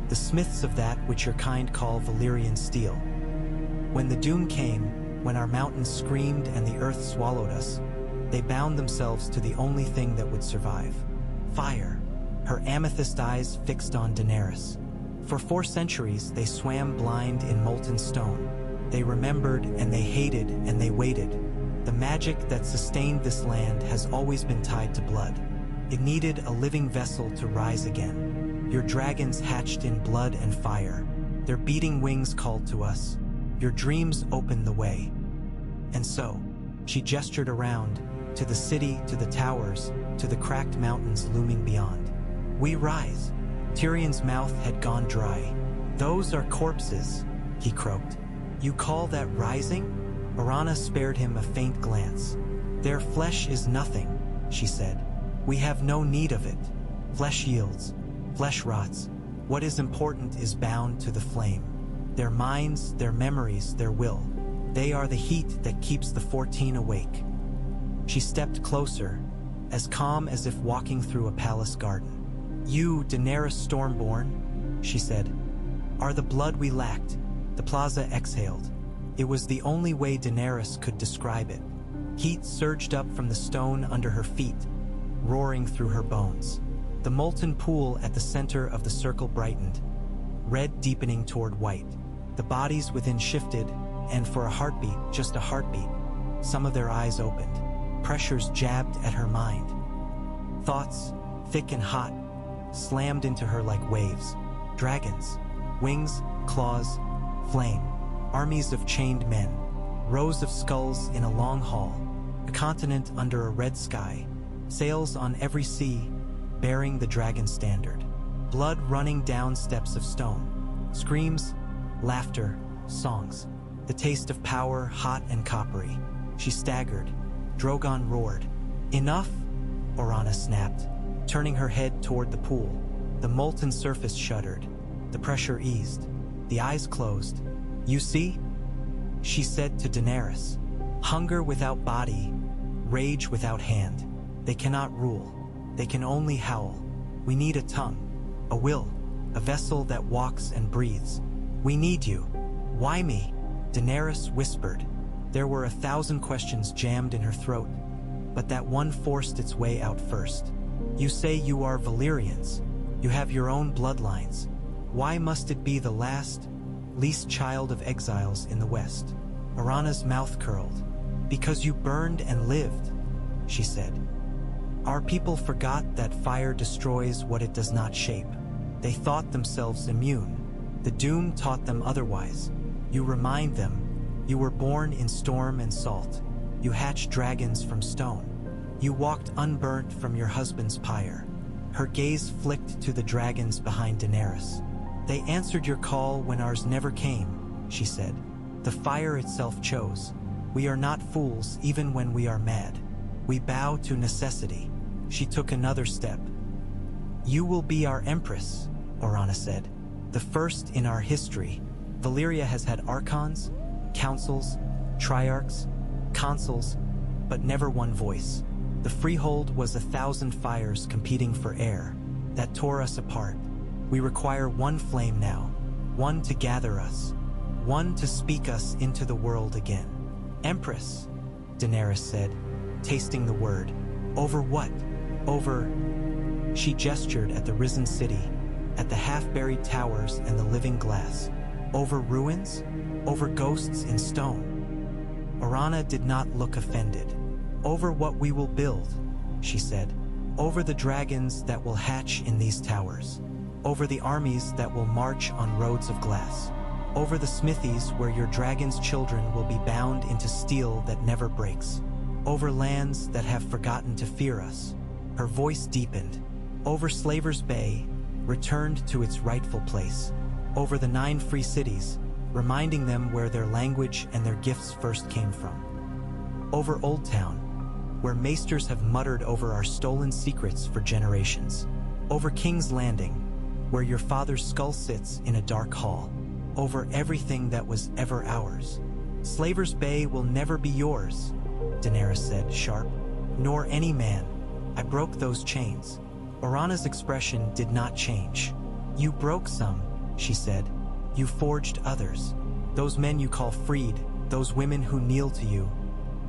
the smiths of that which your kind call Valyrian steel. When the doom came, when our mountains screamed and the earth swallowed us, they bound themselves to the only thing that would survive: fire. Her amethyst eyes fixed on Daenerys. For 4 centuries they swam blind in molten stone. They remembered and they hated and they waited. The magic that sustained this land has always been tied to blood. It needed a living vessel to rise again. Your dragons hatched in blood and fire. Their beating wings called to us. Your dreams opened the way. And so, she gestured around, to the city, to the towers, to the cracked mountains looming beyond. We rise. Tyrion's mouth had gone dry. Those are corpses, he croaked. You call that rising? Orana spared him a faint glance. Their flesh is nothing, she said. We have no need of it. Flesh yields. Flesh rots. What is important is bound to the flame. Their minds, their memories, their will. They are the heat that keeps the 14 awake. She stepped closer, as calm as if walking through a palace garden. You, Daenerys Stormborn, she said, are the blood we lacked. The plaza exhaled. It was the only way Daenerys could describe it. Heat surged up from the stone under her feet, roaring through her bones. The molten pool at the center of the circle brightened, red deepening toward white. The bodies within shifted, and for a heartbeat, just a heartbeat, some of their eyes opened. Pressures jabbed at her mind. Thoughts, thick and hot, slammed into her like waves. Dragons, wings, claws, flame. Armies of chained men. Rows of skulls in a long hall. A continent under a red sky. Sails on every sea, bearing the dragon standard. Blood running down steps of stone. Screams, laughter, songs. The taste of power, hot and coppery. She staggered. Drogon roared. Enough, Orana snapped, turning her head toward the pool. The molten surface shuddered. The pressure eased. The eyes closed. You see? She said to Daenerys. Hunger without body, rage without hand. They cannot rule. They can only howl. We need a tongue, a will, a vessel that walks and breathes. We need you. Why me? Daenerys whispered. There were 1,000 questions jammed in her throat, but that one forced its way out first. You say you are Valyrians. You have your own bloodlines. Why must it be the last, least child of exiles in the West? Orana's mouth curled. Because you burned and lived, she said. Our people forgot that fire destroys what it does not shape. They thought themselves immune. The doom taught them otherwise. You remind them, you were born in storm and salt. You hatched dragons from stone. You walked unburnt from your husband's pyre. Her gaze flicked to the dragons behind Daenerys. They answered your call when ours never came, she said. The fire itself chose. We are not fools even when we are mad. We bow to necessity. She took another step. You will be our Empress, Orana said. The first in our history. Valyria has had archons, councils, triarchs, consuls, but never one voice. The freehold was 1,000 fires competing for air that tore us apart. We require one flame now, one to gather us, one to speak us into the world again. Empress, Daenerys said, tasting the word. Over what? Over... She gestured at the risen city, at the half-buried towers and the living glass. Over ruins? Over ghosts in stone? Orana did not look offended. Over what we will build, she said. Over the dragons that will hatch in these towers. Over the armies that will march on roads of glass. Over the smithies where your dragon's children will be bound into steel that never breaks. Over lands that have forgotten to fear us. Her voice deepened. Over Slaver's Bay, returned to its rightful place. Over the 9 free cities, reminding them where their language and their gifts first came from. Over Old Town, where maesters have muttered over our stolen secrets for generations. Over King's Landing, where your father's skull sits in a dark hall. Over everything that was ever ours. Slaver's Bay will never be yours, Daenerys said, sharp. Nor any man. I broke those chains. Orana's expression did not change. You broke some, she said. You forged others. Those men you call freed, those women who kneel to you,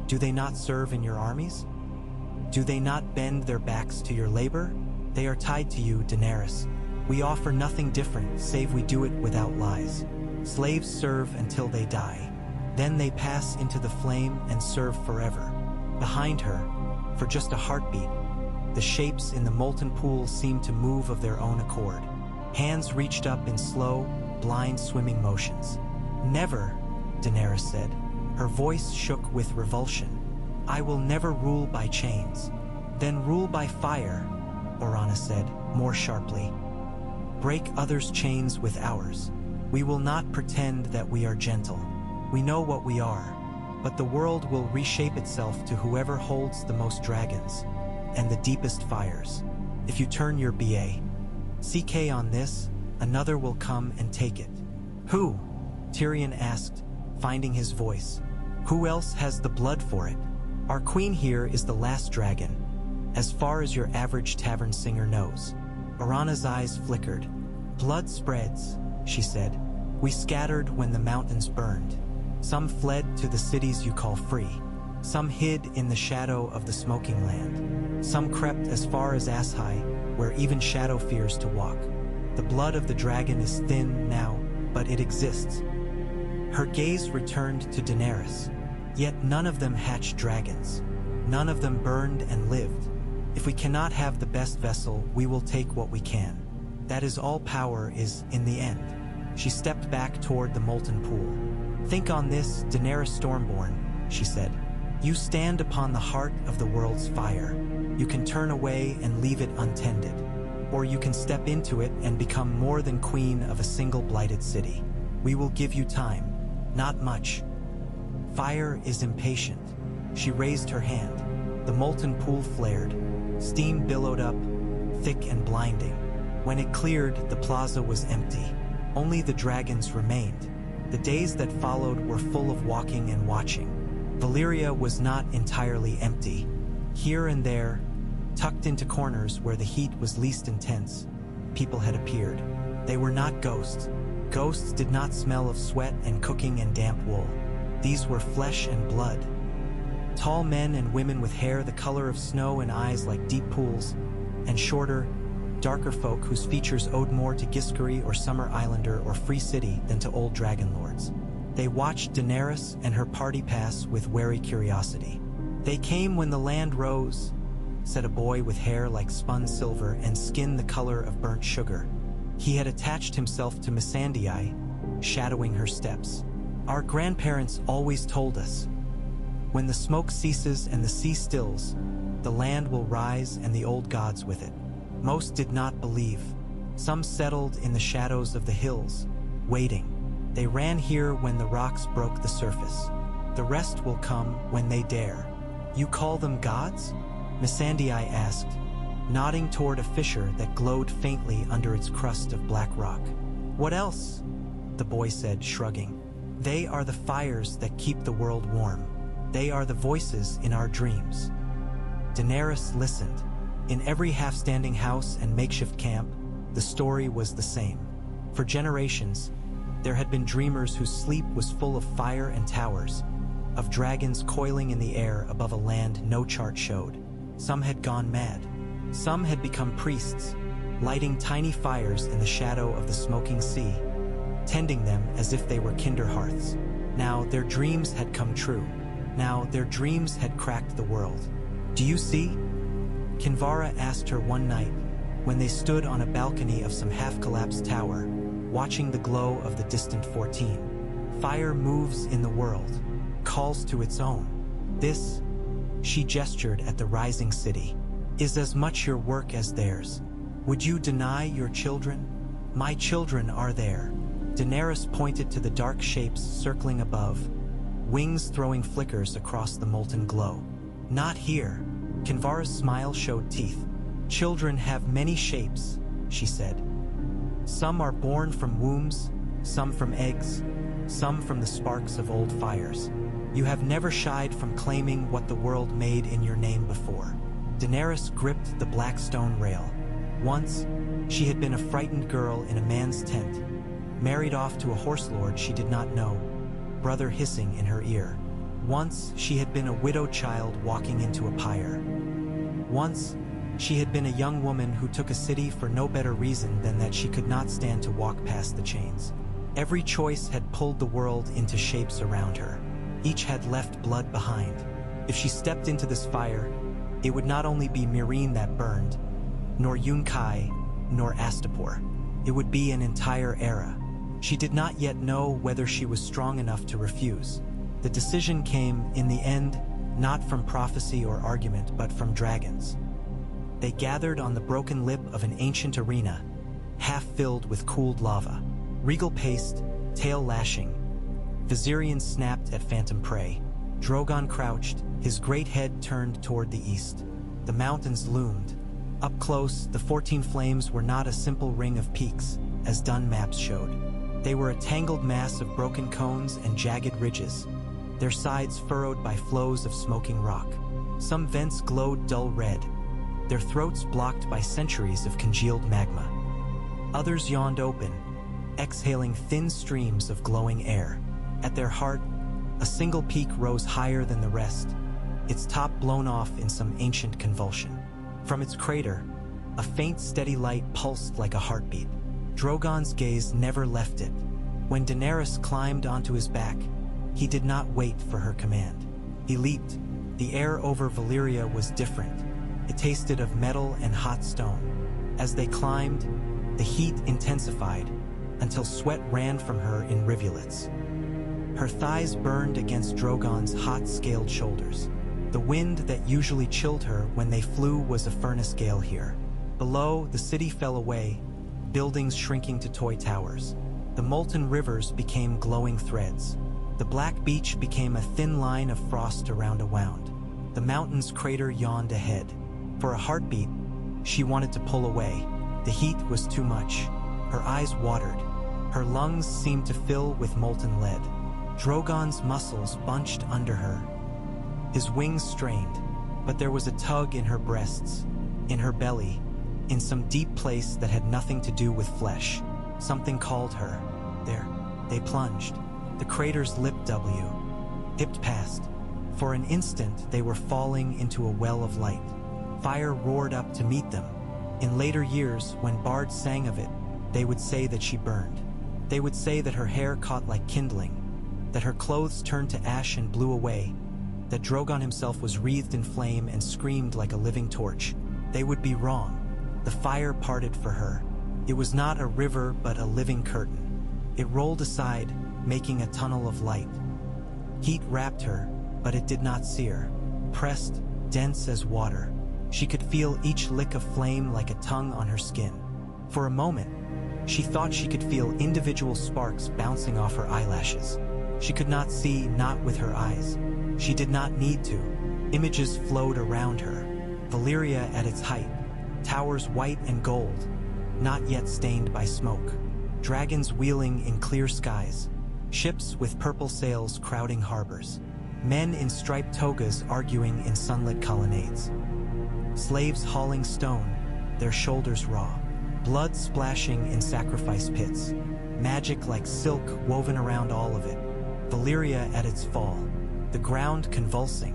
do they not serve in your armies? Do they not bend their backs to your labor? They are tied to you, Daenerys. We offer nothing different, save we do it without lies. Slaves serve until they die. Then they pass into the flame and serve forever. Behind her, for just a heartbeat, the shapes in the molten pool seemed to move of their own accord. Hands reached up in slow, blind swimming motions. Never, Daenerys said. Her voice shook with revulsion. I will never rule by chains. Then rule by fire, Orana said, more sharply. Break others' chains with ours. We will not pretend that we are gentle. We know what we are, but the world will reshape itself to whoever holds the most dragons and the deepest fires. If you turn your CK on this, another will come and take it. Who? Tyrion asked, finding his voice. Who else has the blood for it? Our queen here is the last dragon, as far as your average tavern singer knows. Orana's eyes flickered. Blood spreads, she said. We scattered when the mountains burned. Some fled to the cities you call free. Some hid in the shadow of the smoking land. Some crept as far as Asshai, where even shadow fears to walk. The blood of the dragon is thin now, but it exists. Her gaze returned to Daenerys. Yet none of them hatched dragons. None of them burned and lived. If we cannot have the best vessel, we will take what we can. That is all power is in the end. She stepped back toward the molten pool. Think on this, Daenerys Stormborn, she said. You stand upon the heart of the world's fire. You can turn away and leave it untended. Or you can step into it and become more than queen of a single blighted city. We will give you time. Not much. Fire is impatient. She raised her hand. The molten pool flared. Steam billowed up, thick and blinding. When it cleared, the plaza was empty. Only the dragons remained. The days that followed were full of walking and watching. Valyria was not entirely empty. Here and there, tucked into corners where the heat was least intense, people had appeared. They were not ghosts. Ghosts did not smell of sweat and cooking and damp wool. These were flesh and blood. Tall men and women with hair the color of snow and eyes like deep pools, and shorter, darker folk whose features owed more to Giscari or Summer Islander or Free City than to old dragon lords. They watched Daenerys and her party pass with wary curiosity. They came when the land rose, said a boy with hair like spun silver and skin the color of burnt sugar. He had attached himself to Missandei, shadowing her steps. Our grandparents always told us, when the smoke ceases and the sea stills, the land will rise and the old gods with it. Most did not believe. Some settled in the shadows of the hills, waiting. They ran here when the rocks broke the surface. The rest will come when they dare. You call them gods? Missandei asked, nodding toward a fissure that glowed faintly under its crust of black rock. What else? The boy said, shrugging. They are the fires that keep the world warm. They are the voices in our dreams. Daenerys listened. In every half-standing house and makeshift camp, the story was the same. For generations, there had been dreamers whose sleep was full of fire and towers, of dragons coiling in the air above a land no chart showed. Some had gone mad. Some had become priests, lighting tiny fires in the shadow of the smoking sea, tending them as if they were kinder hearths. Now their dreams had come true. Now their dreams had cracked the world. "Do you see?" Kinvara asked her one night, when they stood on a balcony of some half-collapsed tower, watching the glow of the distant 14. "Fire moves in the world, calls to its own. This," she gestured at the rising city, "is as much your work as theirs. Would you deny your children? My children are there." Daenerys pointed to the dark shapes circling above, wings throwing flickers across the molten glow. "Not here." Kinvara's smile showed teeth. "Children have many shapes," she said. "Some are born from wombs, some from eggs, some from the sparks of old fires. You have never shied from claiming what the world made in your name before." Daenerys gripped the black stone rail. Once, she had been a frightened girl in a man's tent, married off to a horse lord she did not know, brother hissing in her ear. Once, she had been a widowed child walking into a pyre. Once, she had been a young woman who took a city for no better reason than that she could not stand to walk past the chains. Every choice had pulled the world into shapes around her. Each had left blood behind. If she stepped into this fire, it would not only be Meereen that burned, nor Yunkai, nor Astapor. It would be an entire era. She did not yet know whether she was strong enough to refuse. The decision came, in the end, not from prophecy or argument, but from dragons. They gathered on the broken lip of an ancient arena, half filled with cooled lava. Regal paced, tail lashing. Viserion snapped at phantom prey. Drogon crouched, his great head turned toward the east. The mountains loomed. Up close, the 14 flames were not a simple ring of peaks, as dun maps showed. They were a tangled mass of broken cones and jagged ridges, their sides furrowed by flows of smoking rock. Some vents glowed dull red, their throats blocked by centuries of congealed magma. Others yawned open, exhaling thin streams of glowing air. At their heart, a single peak rose higher than the rest, its top blown off in some ancient convulsion. From its crater, a faint, steady light pulsed like a heartbeat. Drogon's gaze never left it. When Daenerys climbed onto his back, he did not wait for her command. He leaped. The air over Valyria was different. It tasted of metal and hot stone. As they climbed, the heat intensified until sweat ran from her in rivulets. Her thighs burned against Drogon's hot, scaled shoulders. The wind that usually chilled her when they flew was a furnace gale here. Below, the city fell away, buildings shrinking to toy towers. The molten rivers became glowing threads. The black beach became a thin line of frost around a wound. The mountain's crater yawned ahead. For a heartbeat, she wanted to pull away. The heat was too much. Her eyes watered. Her lungs seemed to fill with molten lead. Drogon's muscles bunched under her. His wings strained, but there was a tug in her breasts, in her belly, in some deep place that had nothing to do with flesh. Something called her. There, they plunged. The crater's lip hipped past. For an instant, they were falling into a well of light. Fire roared up to meet them. In later years, when bards sang of it, they would say that she burned. They would say that her hair caught like kindling, that her clothes turned to ash and blew away, that Drogon himself was wreathed in flame and screamed like a living torch. They would be wrong. The fire parted for her. It was not a river, but a living curtain. It rolled aside, making a tunnel of light. Heat wrapped her, but it did not sear. Pressed, dense as water, she could feel each lick of flame like a tongue on her skin. For a moment, she thought she could feel individual sparks bouncing off her eyelashes. She could not see, not with her eyes. She did not need to. Images flowed around her. Valyria at its height, towers white and gold, not yet stained by smoke. Dragons wheeling in clear skies, ships with purple sails crowding harbors. Men in striped togas arguing in sunlit colonnades. Slaves hauling stone, their shoulders raw. Blood splashing in sacrifice pits. Magic like silk woven around all of it. Valyria at its fall. the ground convulsing,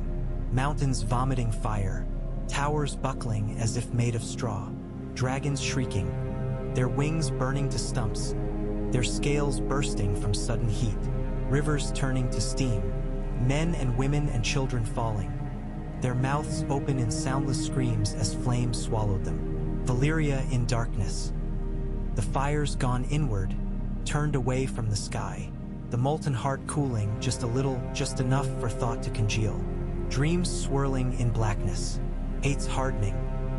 mountains vomiting fire, towers buckling as if made of straw, dragons shrieking, their wings burning to stumps, their scales bursting from sudden heat, rivers turning to steam, men and women and children falling, their mouths open in soundless screams as flames swallowed them. Valyria in darkness. The fires gone inward, turned away from the sky, the molten heart cooling just a little, just enough for thought to congeal. Dreams swirling in blackness, hates hardening,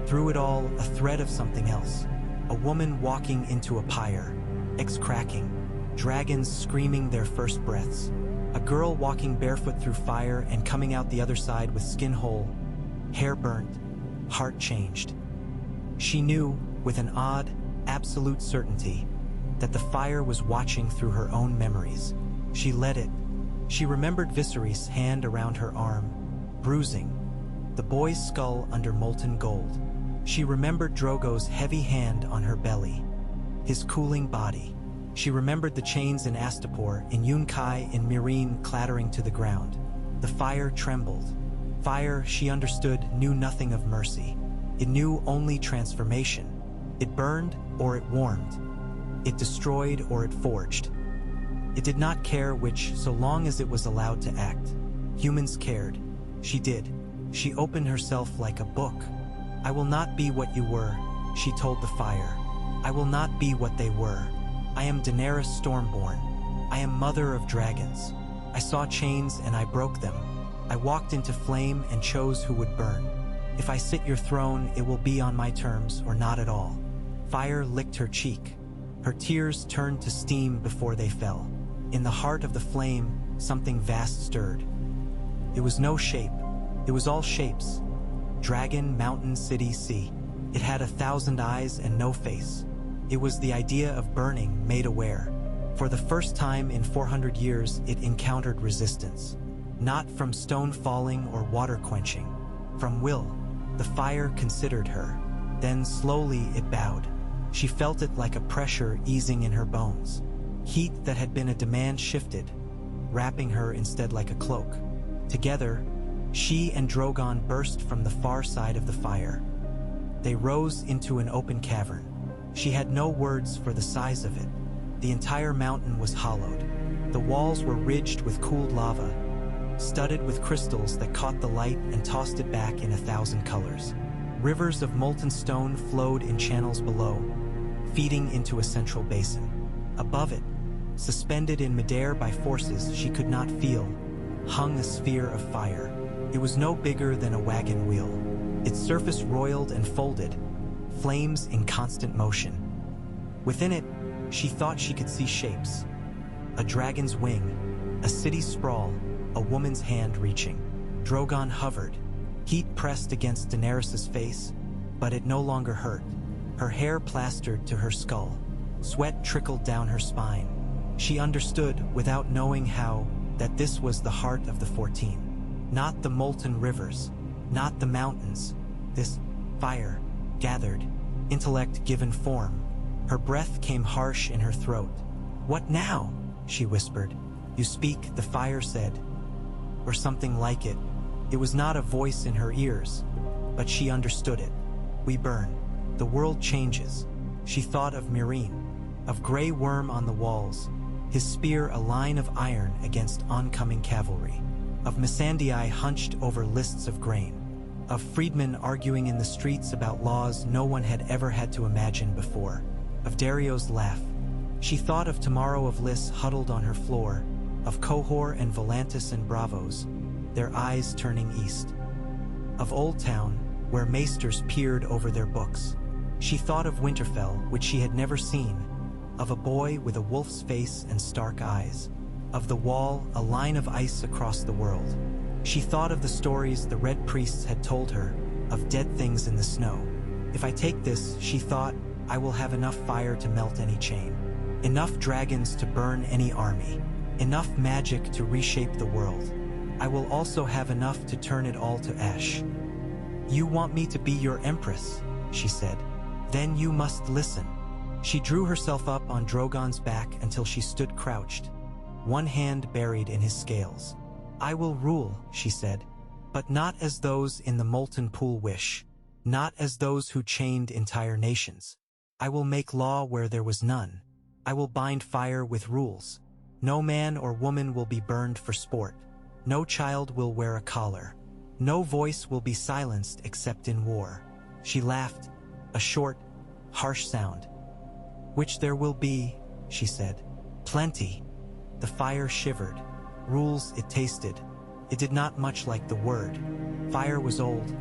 through it all a thread of something else. A woman walking into a pyre, eggs cracking, dragons screaming their first breaths. A girl walking barefoot through fire and coming out the other side with skin whole, hair burnt, heart changed. She knew, with an odd, absolute certainty, that the fire was watching through her own memories. She let it. She remembered Viserys' hand around her arm, bruising, the boy's skull under molten gold. She remembered Drogo's heavy hand on her belly, his cooling body. She remembered the chains in Astapor, in Yunkai, in Meereen clattering to the ground. The fire trembled. Fire, she understood, knew nothing of mercy. It knew only transformation. It burned or it warmed. It destroyed or it forged. It did not care which, so long as it was allowed to act. Humans cared. She did. She opened herself like a book. I will not be what you were, she told the fire. I will not be what they were. I am Daenerys Stormborn. I am mother of dragons. I saw chains and I broke them. I walked into flame and chose who would burn. If I sit your throne, it will be on my terms or not at all. Fire licked her cheek. Her tears turned to steam before they fell. In the heart of the flame, something vast stirred. It was no shape. It was all shapes. Dragon, mountain, city, sea. It had 1,000 eyes and no face. It was the idea of burning made aware. For the first time in 400 years, it encountered resistance. Not from stone falling or water quenching. From will. The fire considered her. Then slowly it bowed. She felt it like a pressure easing in her bones. Heat that had been a demand shifted, wrapping her instead like a cloak. Together, she and Drogon burst from the far side of the fire. They rose into an open cavern. She had no words for the size of it. The entire mountain was hollowed. The walls were ridged with cooled lava, studded with crystals that caught the light and tossed it back in 1,000 colors. Rivers of molten stone flowed in channels below, feeding into a central basin. Above it, suspended in midair by forces she could not feel, hung a sphere of fire. It was no bigger than a wagon wheel. Its surface roiled and folded, flames in constant motion. Within it, she thought she could see shapes. A dragon's wing, a city sprawl, a woman's hand reaching. Drogon hovered. Heat pressed against Daenerys' face, but it no longer hurt. Her hair plastered to her skull. Sweat trickled down her spine. She understood, without knowing how, that this was the heart of the 14. Not the molten rivers, not the mountains. This fire, gathered, intellect given form. Her breath came harsh in her throat. "What now?" she whispered. "You speak," the fire said. Or something like it. It was not a voice in her ears, but she understood it. "We burn. The world changes." She thought of Meereen, of Grey Worm on the walls, his spear a line of iron against oncoming cavalry, of Missandei hunched over lists of grain, of freedmen arguing in the streets about laws no one had ever had to imagine before, of Dario's laugh. She thought of tomorrow, of Lys huddled on her floor, of Qohor and Volantis and Bravos, their eyes turning east, of Old Town, where maesters peered over their books. She thought of Winterfell, which she had never seen, of a boy with a wolf's face and stark eyes, of the wall, a line of ice across the world. She thought of the stories the Red Priests had told her, of dead things in the snow. If I take this, she thought, I will have enough fire to melt any chain, enough dragons to burn any army, enough magic to reshape the world. I will also have enough to turn it all to ash. "You want me to be your Empress," she said. "Then you must listen." She drew herself up on Drogon's back until she stood crouched, one hand buried in his scales. I will rule, she said, but not as those in the molten pool wish, not as those who chained entire nations. I will make law where there was none. I will bind fire with rules. No man or woman will be burned for sport. No child will wear a collar. No voice will be silenced except in war. She laughed, a short, harsh sound. Which there will be, she said. Plenty. The fire shivered. Rules it tasted. It did not much like the word. Fire was old.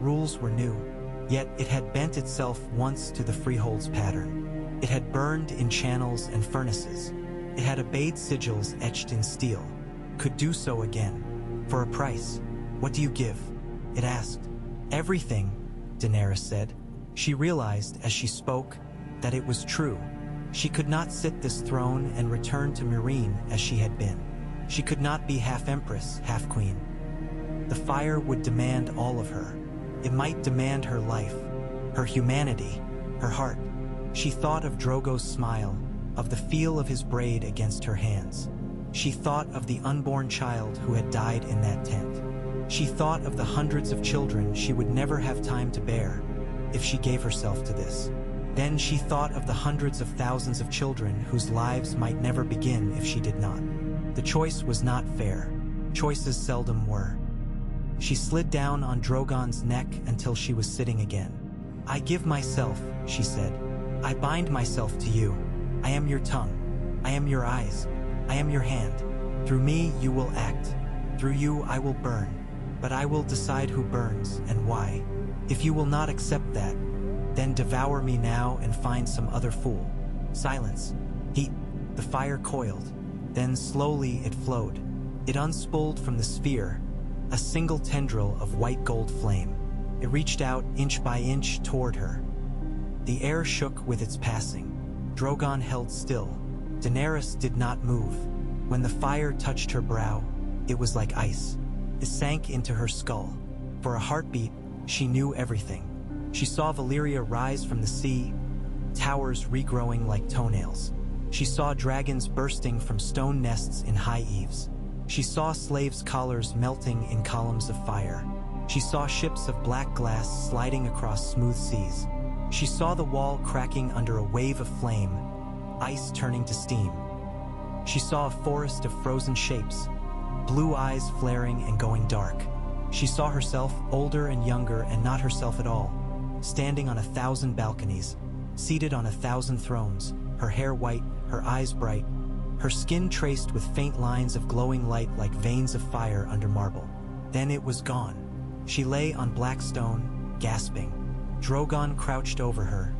Rules were new. Yet it had bent itself once to the freehold's pattern. It had burned in channels and furnaces. It had obeyed sigils etched in steel. Could do so again. For a price. What do you give? It asked. Everything, Daenerys said. She realized as she spoke that it was true. She could not sit this throne and return to Meereen as she had been. She could not be half Empress, half Queen. The fire would demand all of her. It might demand her life, her humanity, her heart. She thought of Drogo's smile, of the feel of his braid against her hands. She thought of the unborn child who had died in that tent. She thought of the hundreds of children she would never have time to bear if she gave herself to this. Then she thought of the hundreds of thousands of children whose lives might never begin if she did not. The choice was not fair. Choices seldom were. She slid down on Drogon's neck until she was sitting again. I give myself, she said. I bind myself to you. I am your tongue. I am your eyes. I am your hand. Through me you will act. Through you I will burn. But I will decide who burns and why. If you will not accept that, then devour me now and find some other fool. Silence. Heat. The fire coiled. Then slowly it flowed. It unspooled from the sphere, a single tendril of white gold flame. It reached out inch by inch toward her. The air shook with its passing. Drogon held still. Daenerys did not move. When the fire touched her brow, it was like ice. It sank into her skull. For a heartbeat, she knew everything. She saw Valyria rise from the sea, towers regrowing like toenails. She saw dragons bursting from stone nests in high eaves. She saw slaves' collars melting in columns of fire. She saw ships of black glass sliding across smooth seas. She saw the wall cracking under a wave of flame, ice turning to steam. She saw a forest of frozen shapes, blue eyes flaring and going dark. She saw herself, older and younger and not herself at all, standing on 1,000 balconies, seated on 1,000 thrones, her hair white, her eyes bright, her skin traced with faint lines of glowing light like veins of fire under marble. Then it was gone. She lay on black stone, gasping. Drogon crouched over her,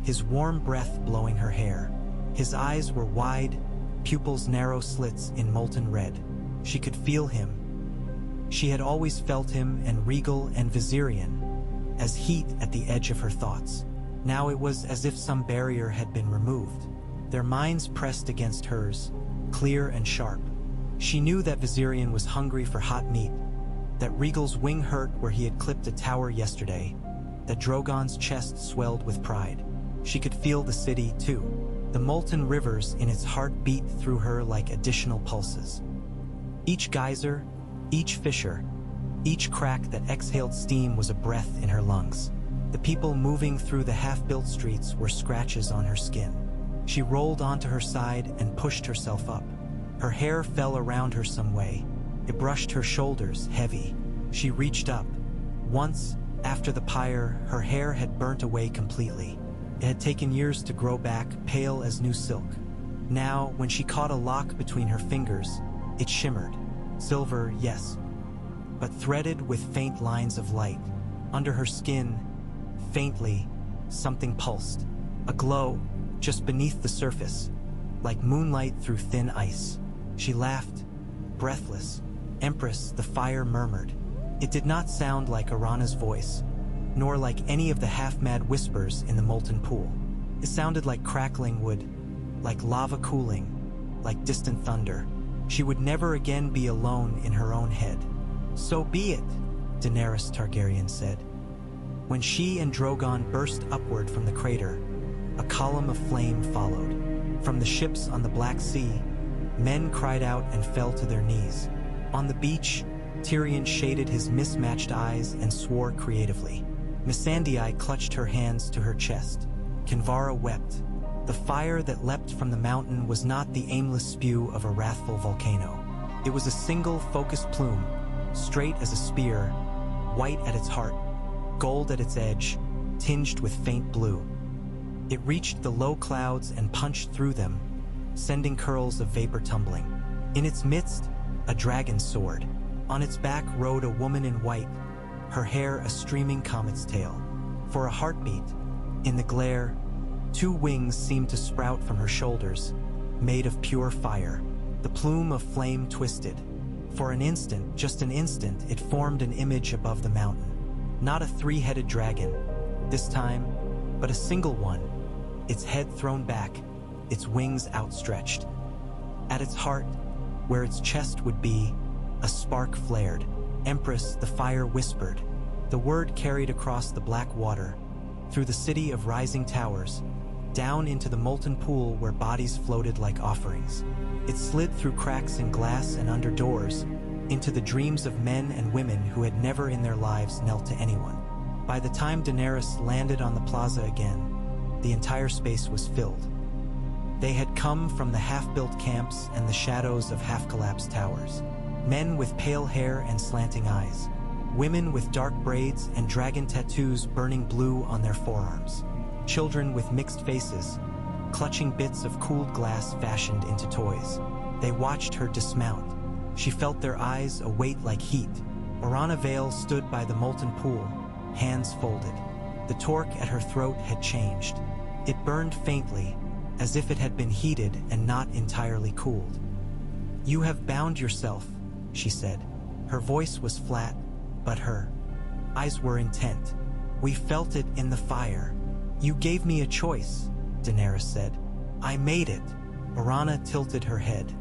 his warm breath blowing her hair. His eyes were wide, pupils narrow slits in molten red. She could feel him. She had always felt him and regal and Valyrian, as heat at the edge of her thoughts. Now it was as if some barrier had been removed. Their minds pressed against hers, clear and sharp. She knew that Valyrian was hungry for hot meat, that Regal's wing hurt where he had clipped a tower yesterday, that Drogon's chest swelled with pride. She could feel the city, too. The molten rivers in its heart beat through her like additional pulses. Each geyser, each fissure, each crack that exhaled steam was a breath in her lungs. The people moving through the half-built streets were scratches on her skin. She rolled onto her side and pushed herself up. Her hair fell around her some way. It brushed her shoulders, heavy. She reached up. Once, after the pyre, her hair had burnt away completely. It had taken years to grow back, pale as new silk. Now, when she caught a lock between her fingers, it shimmered. Silver, yes, but threaded with faint lines of light. Under her skin, faintly, something pulsed. A glow, just beneath the surface, like moonlight through thin ice. She laughed, breathless. Empress, the fire murmured. It did not sound like Arana's voice, nor like any of the half-mad whispers in the molten pool. It sounded like crackling wood, like lava cooling, like distant thunder. She would never again be alone in her own head. So be it, Daenerys Targaryen said. When she and Drogon burst upward from the crater, a column of flame followed. From the ships on the Black Sea, men cried out and fell to their knees. On the beach, Tyrion shaded his mismatched eyes and swore creatively. Missandei clutched her hands to her chest. Kinvara wept. The fire that leapt from the mountain was not the aimless spew of a wrathful volcano. It was a single focused plume, straight as a spear, white at its heart, gold at its edge, tinged with faint blue. It reached the low clouds and punched through them, sending curls of vapor tumbling. In its midst, a dragon's sword. On its back rode a woman in white, her hair a streaming comet's tail. For a heartbeat, in the glare, 2 wings seemed to sprout from her shoulders, made of pure fire. The plume of flame twisted. For an instant, just an instant, it formed an image above the mountain. Not a 3-headed dragon, this time, but a single one, its head thrown back, its wings outstretched. At its heart, where its chest would be, a spark flared. Empress, the fire whispered. The word carried across the black water, through the city of rising towers, down into the molten pool where bodies floated like offerings. It slid through cracks in glass and under doors, into the dreams of men and women who had never in their lives knelt to anyone. By the time Daenerys landed on the plaza again, the entire space was filled. They had come from the half-built camps and the shadows of half-collapsed towers. Men with pale hair and slanting eyes. Women with dark braids and dragon tattoos burning blue on their forearms. Children with mixed faces, clutching bits of cooled glass fashioned into toys. They watched her dismount. She felt their eyes await like heat. Oranna Vale stood by the molten pool, hands folded. The torque at her throat had changed. It burned faintly, as if it had been heated and not entirely cooled. "You have bound yourself," she said. Her voice was flat, but her eyes were intent. "We felt it in the fire." "You gave me a choice," Daenerys said. "I made it." Oranna tilted her head.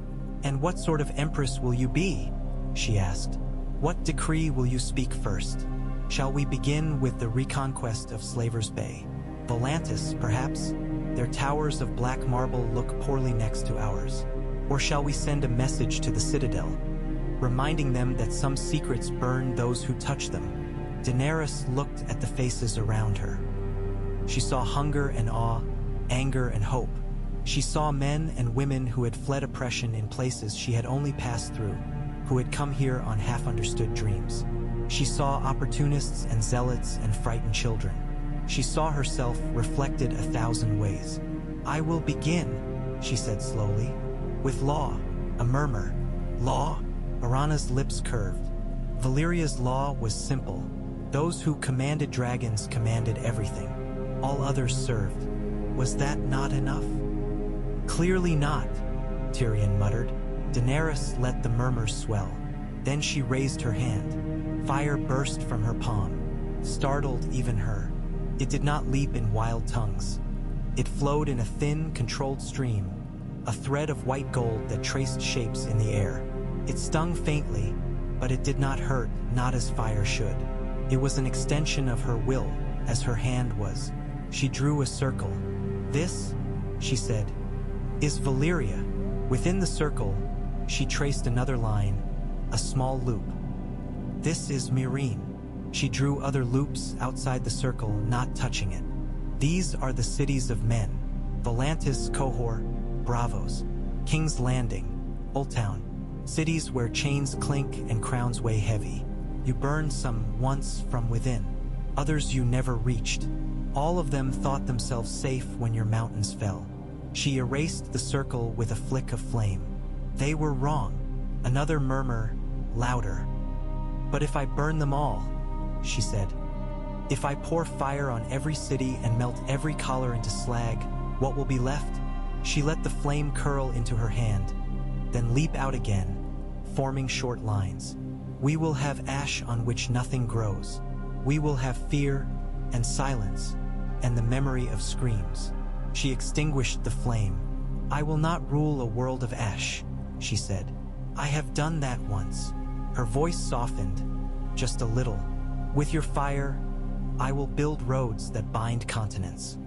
"And what sort of empress will you be?" she asked. "What decree will you speak first? Shall we begin with the reconquest of Slaver's Bay? Volantis, perhaps? Their towers of black marble look poorly next to ours. Or shall we send a message to the Citadel, reminding them that some secrets burn those who touch them?" Daenerys looked at the faces around her. She saw hunger and awe, anger and hope. She saw men and women who had fled oppression in places she had only passed through, who had come here on half-understood dreams. She saw opportunists and zealots and frightened children. She saw herself reflected 1,000 ways. "I will begin," she said slowly, "with law." A murmur. "Law?" Oranna's lips curved. Valyria's law was simple. Those who commanded dragons commanded everything. All others served. Was that not enough? "Clearly not," Tyrion muttered. Daenerys let the murmurs swell. Then she raised her hand. Fire burst from her palm, startled even her. It did not leap in wild tongues. It flowed in a thin, controlled stream, a thread of white gold that traced shapes in the air. It stung faintly, but it did not hurt, not as fire should. It was an extension of her will, as her hand was. She drew a circle. "This," she said, "is Valyria." Within the circle, she traced another line, a small loop. "This is Meereen." She drew other loops outside the circle, not touching it. "These are the cities of men: Volantis, Qohor, Bravos, King's Landing, Old Town, cities where chains clink and crowns weigh heavy. You burned some once from within, others you never reached. All of them thought themselves safe when your mountains fell." She erased the circle with a flick of flame. "They were wrong." Another murmur, louder. "But if I burn them all," she said, "if I pour fire on every city and melt every collar into slag, what will be left?" She let the flame curl into her hand, then leap out again, forming short lines. "We will have ash on which nothing grows. We will have fear and silence and the memory of screams." She extinguished the flame. "I will not rule a world of ash," she said. "I have done that once." Her voice softened, just a little. "With your fire, I will build roads that bind continents.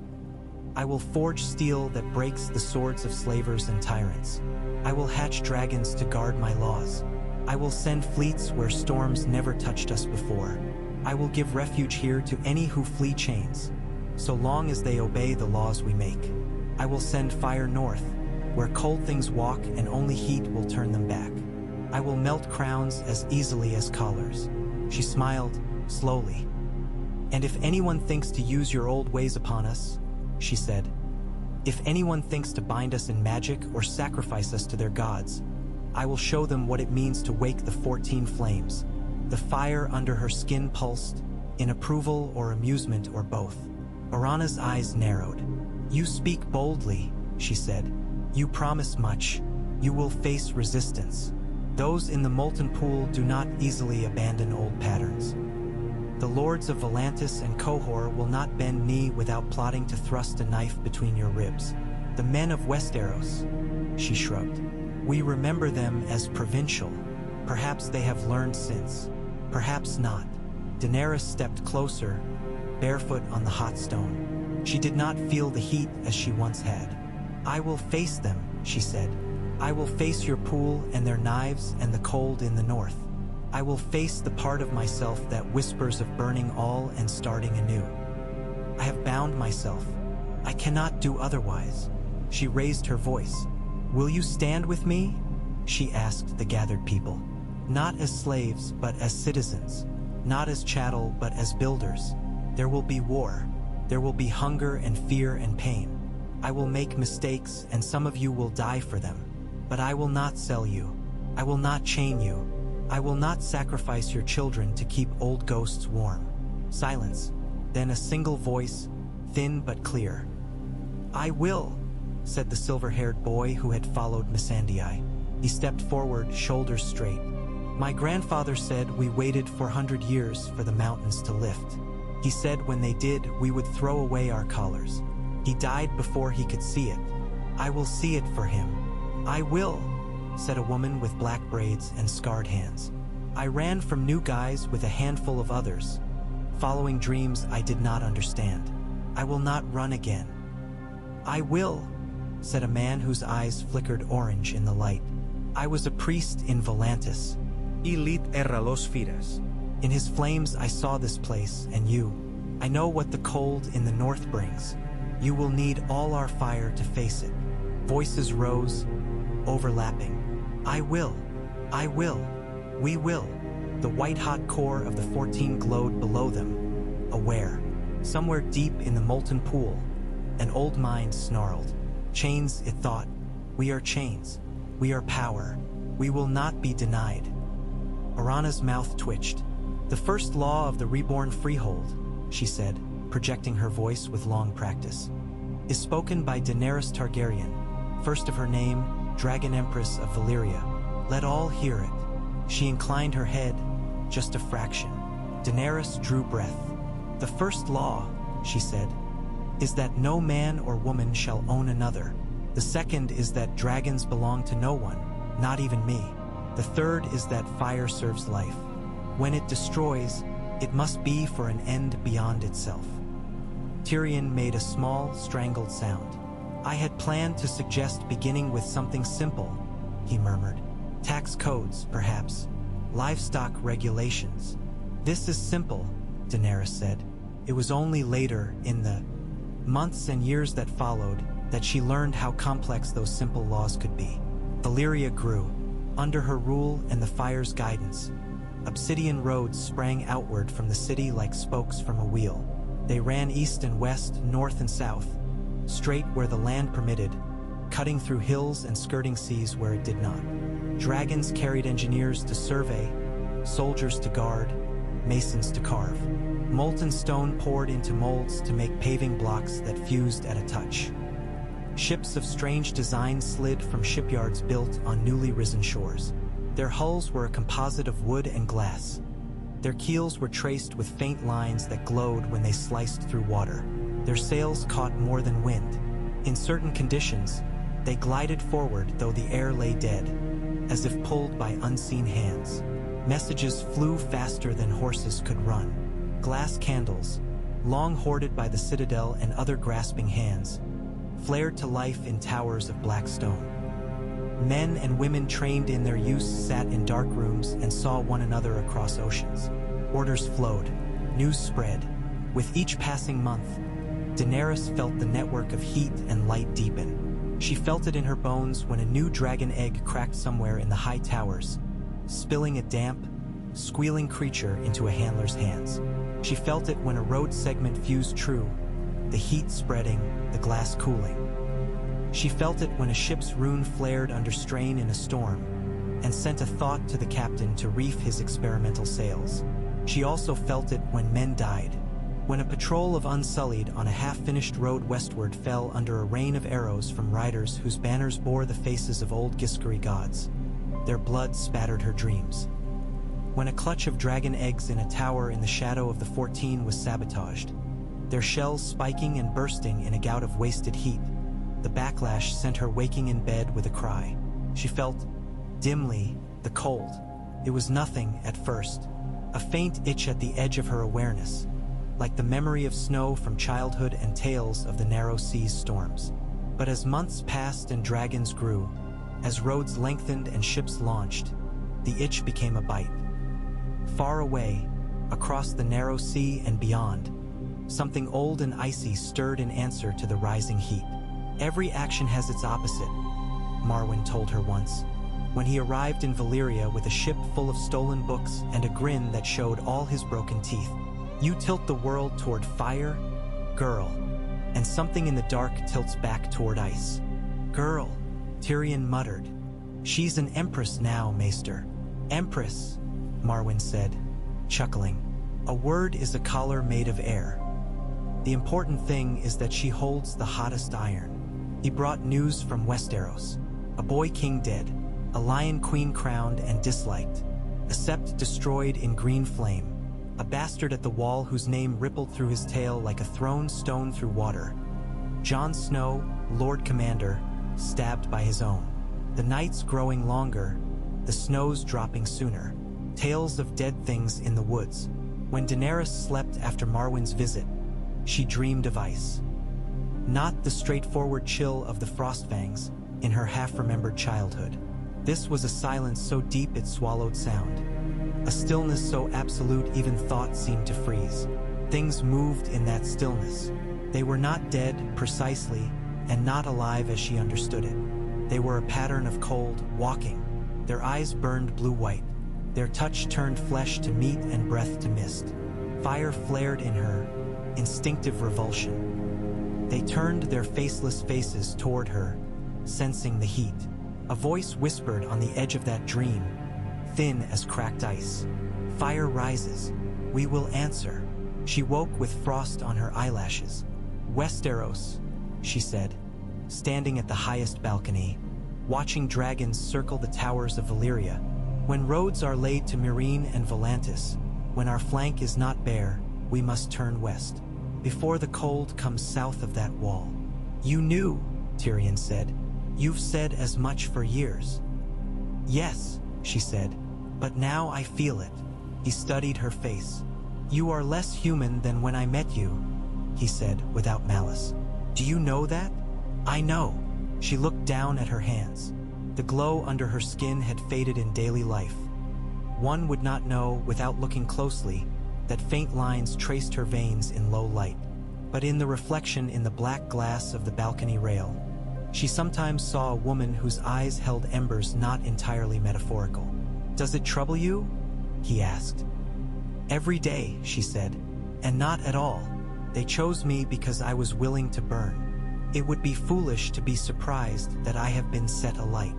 I will forge steel that breaks the swords of slavers and tyrants. I will hatch dragons to guard my laws. I will send fleets where storms never touched us before. I will give refuge here to any who flee chains, so long as they obey the laws we make. I will send fire north, where cold things walk and only heat will turn them back. I will melt crowns as easily as collars. She smiled, slowly. And if anyone thinks to use your old ways upon us, she said, if anyone thinks to bind us in magic or sacrifice us to their gods, I will show them what it means to wake the 14 flames. The fire under her skin pulsed, in approval or amusement or both. Orana's eyes narrowed. You speak boldly, she said. You promise much. You will face resistance. Those in the molten pool do not easily abandon old patterns. The lords of Volantis and Cohor will not bend knee without plotting to thrust a knife between your ribs. The men of Westeros, she shrugged. We remember them as provincial. Perhaps they have learned since. Perhaps not. Daenerys stepped closer, barefoot on the hot stone. She did not feel the heat as she once had. I will face them, she said. I will face your pool and their knives and the cold in the north. I will face the part of myself that whispers of burning all and starting anew. I have bound myself. I cannot do otherwise. She raised her voice. Will you stand with me? She asked the gathered people. Not as slaves, but as citizens. Not as chattel, but as builders. There will be war. There will be hunger and fear and pain. I will make mistakes, and some of you will die for them. But I will not sell you. I will not chain you. I will not sacrifice your children to keep old ghosts warm. Silence. Then a single voice, thin but clear. I will, said the silver-haired boy who had followed Missandei. He stepped forward, shoulders straight. My grandfather said we waited 400 years for the mountains to lift. He said when they did, we would throw away our collars. He died before he could see it. I will see it for him. I will, said a woman with black braids and scarred hands. I ran from new guys with a handful of others, following dreams I did not understand. I will not run again. I will, said a man whose eyes flickered orange in the light. I was a priest in Volantis. Ilit erralos firas. In his flames I saw this place, and you. I know what the cold in the north brings. You will need all our fire to face it. Voices rose, overlapping. I will. I will. We will. The white-hot core of the 14 glowed below them, aware. Somewhere deep in the molten pool, an old mind snarled. Chains, it thought. We are chains. We are power. We will not be denied. Orana's mouth twitched. The first law of the reborn freehold, she said, projecting her voice with long practice, is spoken by Daenerys Targaryen, first of her name, Dragon Empress of Valyria. Let all hear it. She inclined her head, just a fraction. Daenerys drew breath. The first law, she said, is that no man or woman shall own another. The second is that dragons belong to no one, not even me. The third is that fire serves life. When it destroys, it must be for an end beyond itself. Tyrion made a small, strangled sound. I had planned to suggest beginning with something simple, he murmured. Tax codes, perhaps. Livestock regulations. This is simple, Daenerys said. It was only later, in the months and years that followed, that she learned how complex those simple laws could be. Valyria grew. Under her rule and the fire's guidance, obsidian roads sprang outward from the city like spokes from a wheel. They ran east and west, north and south, straight where the land permitted, cutting through hills and skirting seas where it did not. Dragons carried engineers to survey, soldiers to guard, masons to carve. Molten stone poured into molds to make paving blocks that fused at a touch. Ships of strange design slid from shipyards built on newly risen shores. Their hulls were a composite of wood and glass. Their keels were traced with faint lines that glowed when they sliced through water. Their sails caught more than wind. In certain conditions, they glided forward though the air lay dead, as if pulled by unseen hands. Messages flew faster than horses could run. Glass candles, long hoarded by the citadel and other grasping hands, flared to life in towers of black stone. Men and women trained in their use sat in dark rooms and saw one another across oceans. Orders flowed. News spread. With each passing month, Daenerys felt the network of heat and light deepen. She felt it in her bones when a new dragon egg cracked somewhere in the high towers, spilling a damp, squealing creature into a handler's hands. She felt it when a road segment fused true, the heat spreading, the glass cooling. She felt it when a ship's rune flared under strain in a storm and sent a thought to the captain to reef his experimental sails. She also felt it when men died, when a patrol of Unsullied on a half-finished road westward fell under a rain of arrows from riders whose banners bore the faces of old Giscari gods. Their blood spattered her dreams. When a clutch of dragon eggs in a tower in the shadow of the 14 was sabotaged, their shells spiking and bursting in a gout of wasted heat, the backlash sent her waking in bed with a cry. She felt, dimly, the cold. It was nothing at first, a faint itch at the edge of her awareness, like the memory of snow from childhood and tales of the narrow seas storms. But as months passed and dragons grew, as roads lengthened and ships launched, the itch became a bite. Far away, across the narrow sea and beyond, something old and icy stirred in answer to the rising heat. Every action has its opposite, Marwyn told her once, when he arrived in Valyria with a ship full of stolen books and a grin that showed all his broken teeth. You tilt the world toward fire, girl, and something in the dark tilts back toward ice. Girl, Tyrion muttered. She's an Empress now, Maester. Empress, Marwyn said, chuckling. A word is a collar made of air. The important thing is that she holds the hottest iron. He brought news from Westeros. A boy king dead, a lion queen crowned and disliked, a sept destroyed in green flame, a bastard at the wall whose name rippled through his tail like a thrown stone through water. Jon Snow, Lord Commander, stabbed by his own. The nights growing longer, the snows dropping sooner. Tales of dead things in the woods. When Daenerys slept after Marwyn's visit, she dreamed of ice. Not the straightforward chill of the Frostfangs in her half-remembered childhood. This was a silence so deep it swallowed sound. A stillness so absolute even thought seemed to freeze. Things moved in that stillness. They were not dead, precisely, and not alive as she understood it. They were a pattern of cold, walking. Their eyes burned blue-white. Their touch turned flesh to meat and breath to mist. Fire flared in her, instinctive revulsion. They turned their faceless faces toward her, sensing the heat. A voice whispered on the edge of that dream, thin as cracked ice. Fire rises. We will answer. She woke with frost on her eyelashes. Westeros, she said, standing at the highest balcony, watching dragons circle the towers of Valyria. When roads are laid to Meereen and Volantis, when our flank is not bare, we must turn west, before the cold comes south of that wall. You knew, Tyrion said. You've said as much for years. Yes, she said, but now I feel it. He studied her face. You are less human than when I met you, he said without malice. Do you know that? I know. She looked down at her hands. The glow under her skin had faded in daily life. One would not know, without looking closely, that faint lines traced her veins in low light. But in the reflection in the black glass of the balcony rail, she sometimes saw a woman whose eyes held embers not entirely metaphorical. Does it trouble you? He asked. Every day, she said, and not at all. They chose me because I was willing to burn. It would be foolish to be surprised that I have been set alight.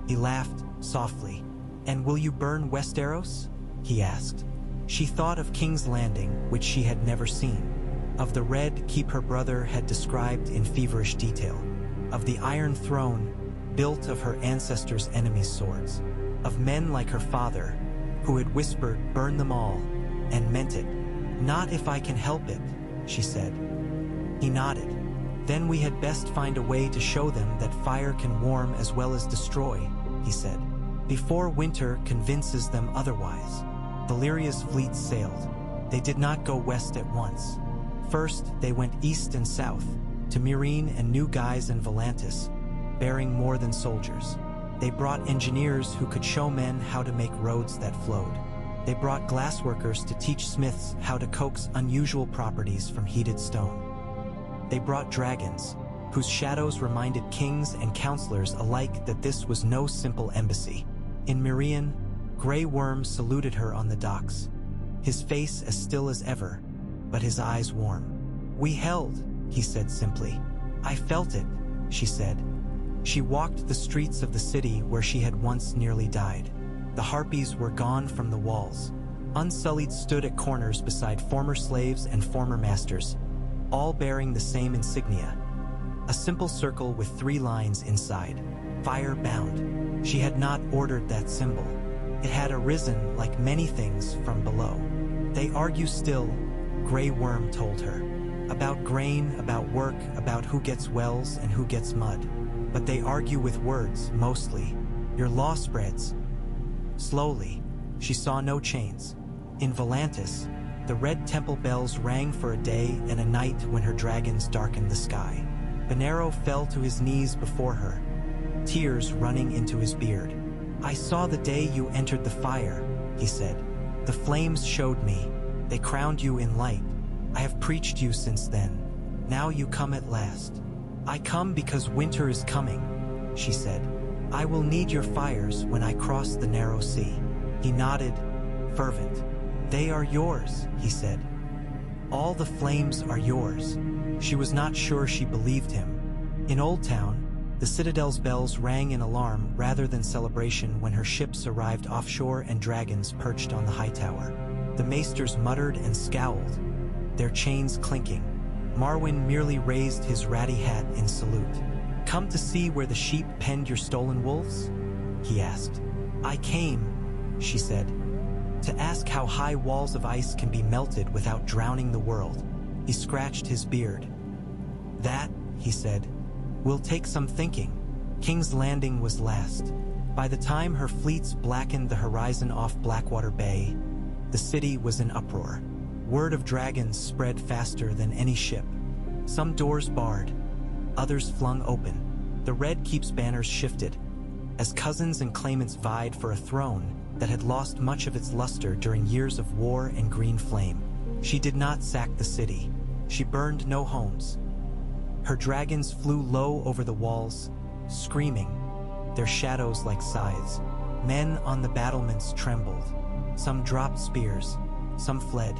He laughed softly. And will you burn Westeros? He asked. She thought of King's Landing, which she had never seen, of the red keep her brother had described in feverish detail, of the Iron Throne built of her ancestors' enemies' swords, of men like her father who had whispered, burn them all, and meant it. Not if I can help it, she said. He nodded. Then we had best find a way to show them that fire can warm as well as destroy, he said, before winter convinces them otherwise. Valyria's fleet sailed. They did not go west at once. First, they went east and south, to Meereen and New Guise and Volantis, bearing more than soldiers. They brought engineers who could show men how to make roads that flowed. They brought glassworkers to teach smiths how to coax unusual properties from heated stone. They brought dragons, whose shadows reminded kings and counselors alike that this was no simple embassy. In Mirian, Grey Worm saluted her on the docks, his face as still as ever, but his eyes warm. "We held," he said simply. "I felt it," she said. She walked the streets of the city where she had once nearly died. The harpies were gone from the walls. Unsullied stood at corners beside former slaves and former masters, all bearing the same insignia. A simple circle with 3 lines inside, fire bound. She had not ordered that symbol. It had arisen like many things from below. "They argue still," Grey Worm told her. "About grain, about work, about who gets wells and who gets mud. But they argue with words, mostly. Your law spreads." Slowly, she saw no chains. In Volantis, the red temple bells rang for a day and a night when her dragons darkened the sky. Benero fell to his knees before her, tears running into his beard. "I saw the day you entered the fire," he said. "The flames showed me. They crowned you in light. I have preached you since then. Now you come at last." "I come because winter is coming," she said. "I will need your fires when I cross the narrow sea." He nodded, fervent. "They are yours," he said. "All the flames are yours." She was not sure she believed him. In Old Town, the Citadel's bells rang in alarm rather than celebration when her ships arrived offshore and dragons perched on the high tower. The maesters muttered and scowled, their chains clinking. Marwyn merely raised his ratty hat in salute. "Come to see where the sheep penned your stolen wolves?" he asked. "I came," she said, "to ask how high walls of ice can be melted without drowning the world." He scratched his beard. "That," he said, "will take some thinking." King's Landing was last. By the time her fleets blackened the horizon off Blackwater Bay, the city was in uproar. Word of dragons spread faster than any ship. Some doors barred, others flung open. The Red Keep's banners shifted, as cousins and claimants vied for a throne that had lost much of its luster during years of war and green flame. She did not sack the city. She burned no homes. Her dragons flew low over the walls, screaming, their shadows like scythes. Men on the battlements trembled. Some dropped spears, some fled.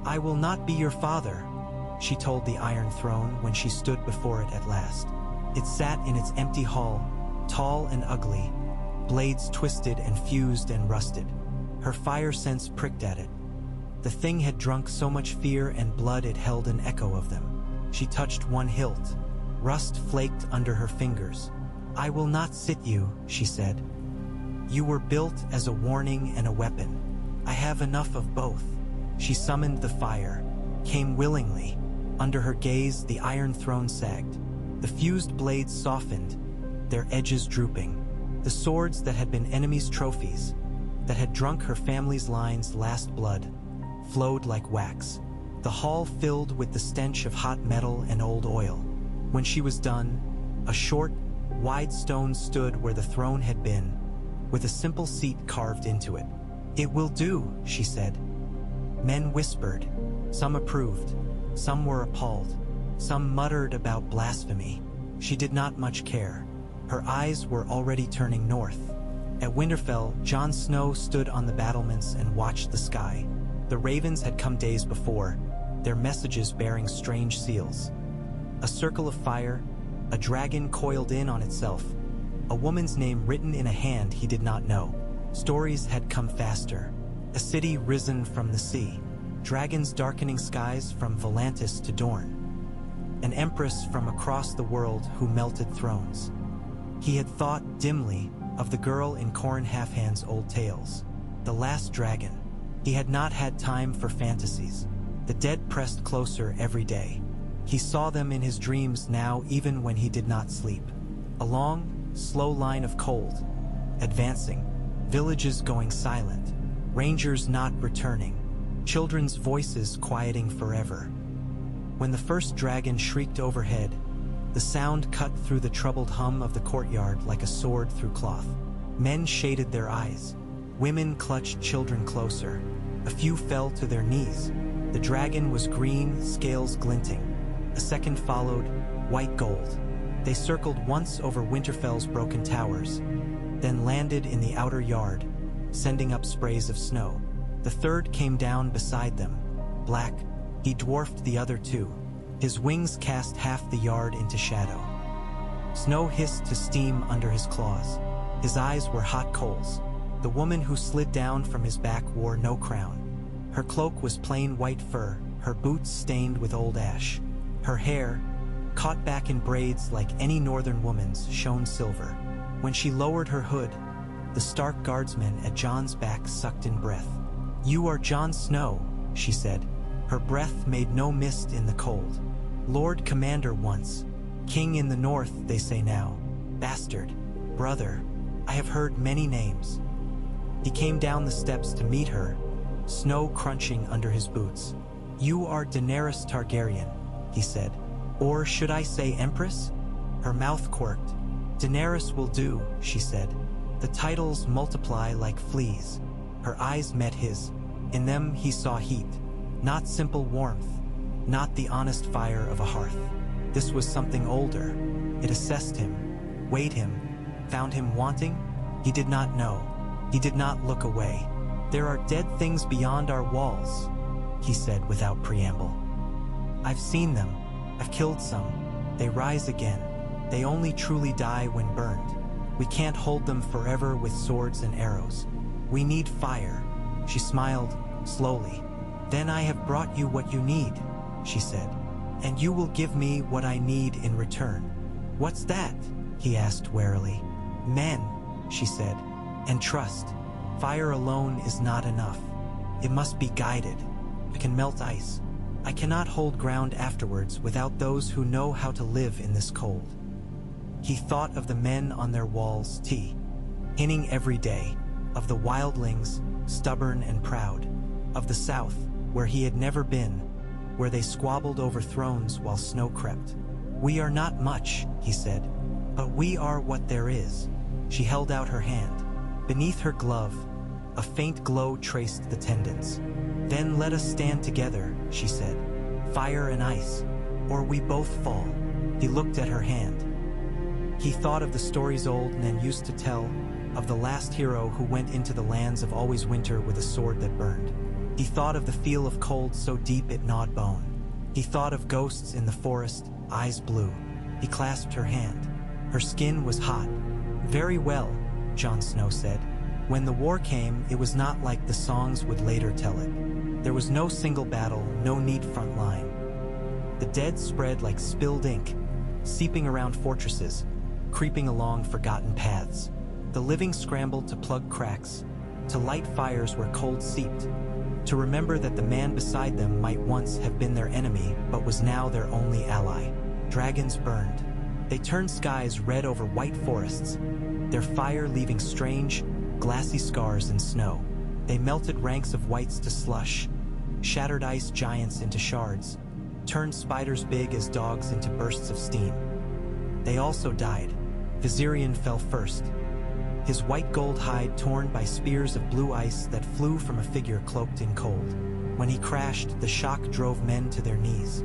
"I will not be your father," she told the Iron Throne when she stood before it at last. It sat in its empty hall, tall and ugly, blades twisted and fused and rusted. Her fire sense pricked at it. The thing had drunk so much fear and blood it held an echo of them. She touched one hilt. Rust flaked under her fingers. "I will not sit you," she said. "You were built as a warning and a weapon. I have enough of both." She summoned the fire, came willingly. Under her gaze, the Iron Throne sagged. The fused blades softened, their edges drooping. The swords that had been enemies' trophies, that had drunk her family's line's last blood, flowed like wax. The hall filled with the stench of hot metal and old oil. When she was done, a short, wide stone stood where the throne had been, with a simple seat carved into it. "It will do," she said. Men whispered. Some approved. Some were appalled. Some muttered about blasphemy. She did not much care. Her eyes were already turning north. At Winterfell, Jon Snow stood on the battlements and watched the sky. The ravens had come days before, their messages bearing strange seals. A circle of fire, a dragon coiled in on itself, a woman's name written in a hand he did not know. Stories had come faster. A city risen from the sea. Dragons darkening skies from Volantis to Dorne. An empress from across the world who melted thrones. He had thought dimly of the girl in Corran Halfhand's old tales. The last dragon. He had not had time for fantasies. The dead pressed closer every day. He saw them in his dreams now even when he did not sleep. A long, slow line of cold, advancing. Villages going silent. Rangers not returning. Children's voices quieting forever. When the first dragon shrieked overhead, The sound cut through the troubled hum of the courtyard like a sword through cloth. Men shaded their eyes. Women clutched children closer. A few fell to their knees. The dragon was green, scales glinting. A second followed, white gold. They circled once over Winterfell's broken towers, then landed in the outer yard, sending up sprays of snow. The third came down beside them. Black, he dwarfed the other two. His wings cast half the yard into shadow. Snow hissed to steam under his claws. His eyes were hot coals. The woman who slid down from his back wore no crown. Her cloak was plain white fur, her boots stained with old ash. Her hair, caught back in braids like any northern woman's, shone silver. When she lowered her hood, the Stark guardsmen at Jon's back sucked in breath. "You are Jon Snow," she said. Her breath made no mist in the cold. "Lord Commander once. King in the north, they say now. Bastard. Brother. I have heard many names." He came down the steps to meet her, snow crunching under his boots. "You are Daenerys Targaryen," he said. "Or should I say Empress?" Her mouth quirked. "Daenerys will do," she said. The titles multiply like fleas. Her eyes met his. In them he saw heat. Not simple warmth. Not the honest fire of a hearth. This was something older. It assessed him, weighed him, found him wanting. He did not know. He did not look away. "There are dead things beyond our walls," he said without preamble. "I've seen them. I've killed some. They rise again. They only truly die when burned. We can't hold them forever with swords and arrows. We need fire." She smiled, slowly. "Then I have brought you what you need," she said. "And you will give me what I need in return." "What's that?" he asked warily. "Men," she said, "and trust. Fire alone is not enough. It must be guided. I can melt ice. I cannot hold ground afterwards without those who know how to live in this cold." He thought of the men on their walls, hinting every day, of the wildlings, stubborn and proud, of the south, where he had never been, where they squabbled over thrones while snow crept. "We are not much," he said, "but we are what there is." She held out her hand. Beneath her glove, a faint glow traced the tendons. "Then let us stand together," she said. "Fire and ice, or we both fall." He looked at her hand. He thought of the stories old men used to tell, of the last hero who went into the lands of always winter with a sword that burned. He thought of the feel of cold so deep it gnawed bone. He thought of ghosts in the forest, eyes blue. He clasped her hand. Her skin was hot. "Very well," Jon Snow said. "When the war came, it was not like the songs would later tell it. There was no single battle, no neat front line. The dead spread like spilled ink, seeping around fortresses, creeping along forgotten paths. The living scrambled to plug cracks, to light fires where cold seeped, to remember that the man beside them might once have been their enemy but was now their only ally. Dragons burned. They turned skies red over white forests, their fire leaving strange, glassy scars in snow. They melted ranks of whites to slush, shattered ice giants into shards, turned spiders big as dogs into bursts of steam. They also died. Viserion fell first, his white gold hide torn by spears of blue ice that flew from a figure cloaked in cold. When he crashed, the shock drove men to their knees.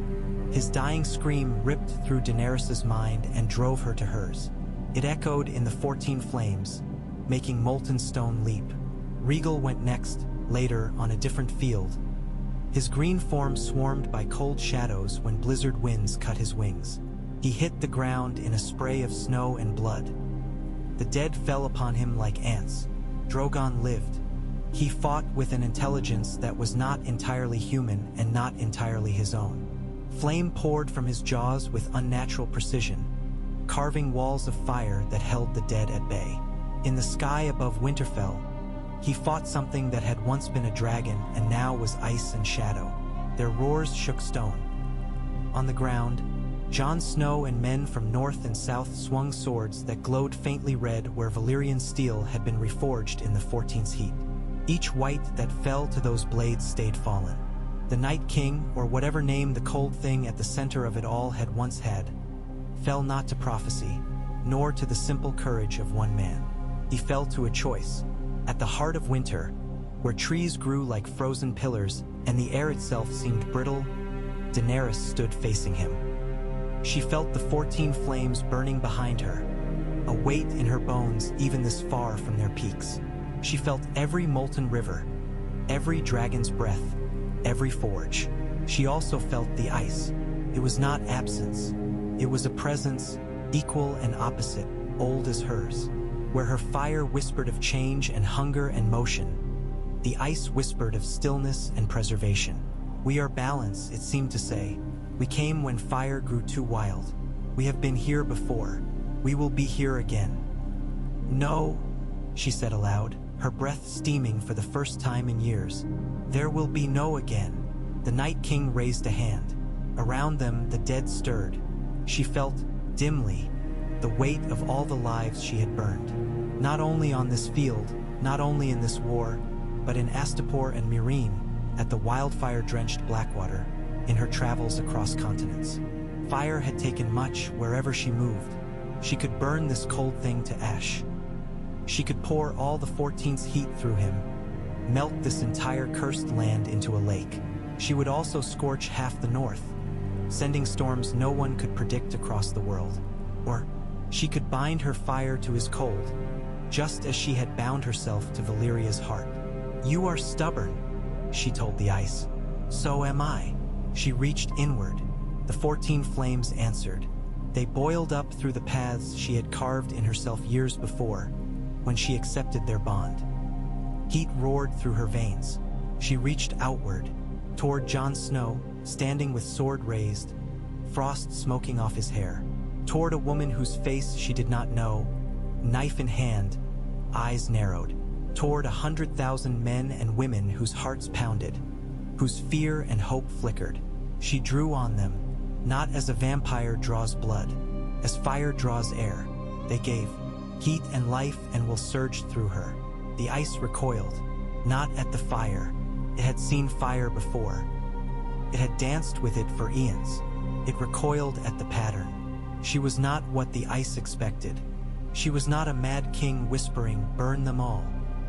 His dying scream ripped through Daenerys' mind and drove her to hers. It echoed in the 14 flames, making molten stone leap. Rhaegal went next, later, on a different field. His green form swarmed by cold shadows when blizzard winds cut his wings. He hit the ground in a spray of snow and blood. The dead fell upon him like ants. Drogon lived. He fought with an intelligence that was not entirely human and not entirely his own. Flame poured from his jaws with unnatural precision, carving walls of fire that held the dead at bay. In the sky above Winterfell, he fought something that had once been a dragon and now was ice and shadow. Their roars shook stone. On the ground, Jon Snow and men from north and south swung swords that glowed faintly red where Valyrian steel had been reforged in the 14th's heat. Each white that fell to those blades stayed fallen. The Night King, or whatever name the cold thing at the center of it all had once had, fell not to prophecy, nor to the simple courage of one man. He fell to a choice. At the heart of winter, where trees grew like frozen pillars and the air itself seemed brittle, Daenerys stood facing him. She felt the 14 flames burning behind her, a weight in her bones even this far from their peaks. She felt every molten river, every dragon's breath, every forge. She also felt the ice. It was not absence. It was a presence, equal and opposite, old as hers. Where her fire whispered of change and hunger and motion, the ice whispered of stillness and preservation. We are balance, it seemed to say. We came when fire grew too wild. We have been here before. We will be here again. No, she said aloud, her breath steaming for the first time in years. There will be no again. The Night King raised a hand. Around them, the dead stirred. She felt, dimly, the weight of all the lives she had burned. Not only on this field, not only in this war, but in Astapor and Meereen, at the wildfire-drenched Blackwater, in her travels across continents. Fire had taken much wherever she moved. She could burn this cold thing to ash. She could pour all the 14's heat through him, melt this entire cursed land into a lake. She would also scorch half the north, sending storms no one could predict across the world. Or she could bind her fire to his cold, just as she had bound herself to Valyria's heart. You are stubborn, she told the ice. So am I. She reached inward. The 14 flames answered. They boiled up through the paths she had carved in herself years before, when she accepted their bond. Heat roared through her veins. She reached outward, toward Jon Snow, standing with sword raised, frost smoking off his hair. Toward a woman whose face she did not know, knife in hand, eyes narrowed. Toward 100,000 men and women whose hearts pounded, whose fear and hope flickered. She drew on them, not as a vampire draws blood, as fire draws air. They gave heat and life and will surge through her. The ice recoiled, not at the fire. It had seen fire before. It had danced with it for eons. It recoiled at the pattern. She was not what the ice expected. She was not a mad king whispering, "Burn them all."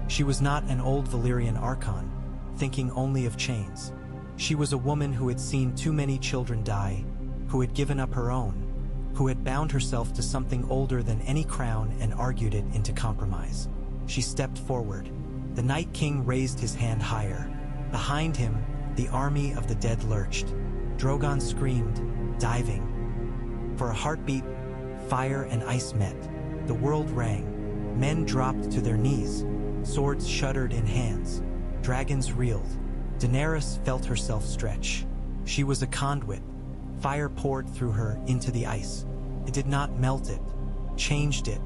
She was not an old Valyrian archon, thinking only of chains. She was a woman who had seen too many children die, who had given up her own, who had bound herself to something older than any crown and argued it into compromise. She stepped forward. The Night King raised his hand higher. Behind him, the army of the dead lurched. Drogon screamed, diving. For a heartbeat, fire and ice met. The world rang. Men dropped to their knees. Swords shuddered in hands. Dragons reeled. Daenerys felt herself stretch. She was a conduit. Fire poured through her into the ice. It did not melt it, changed it.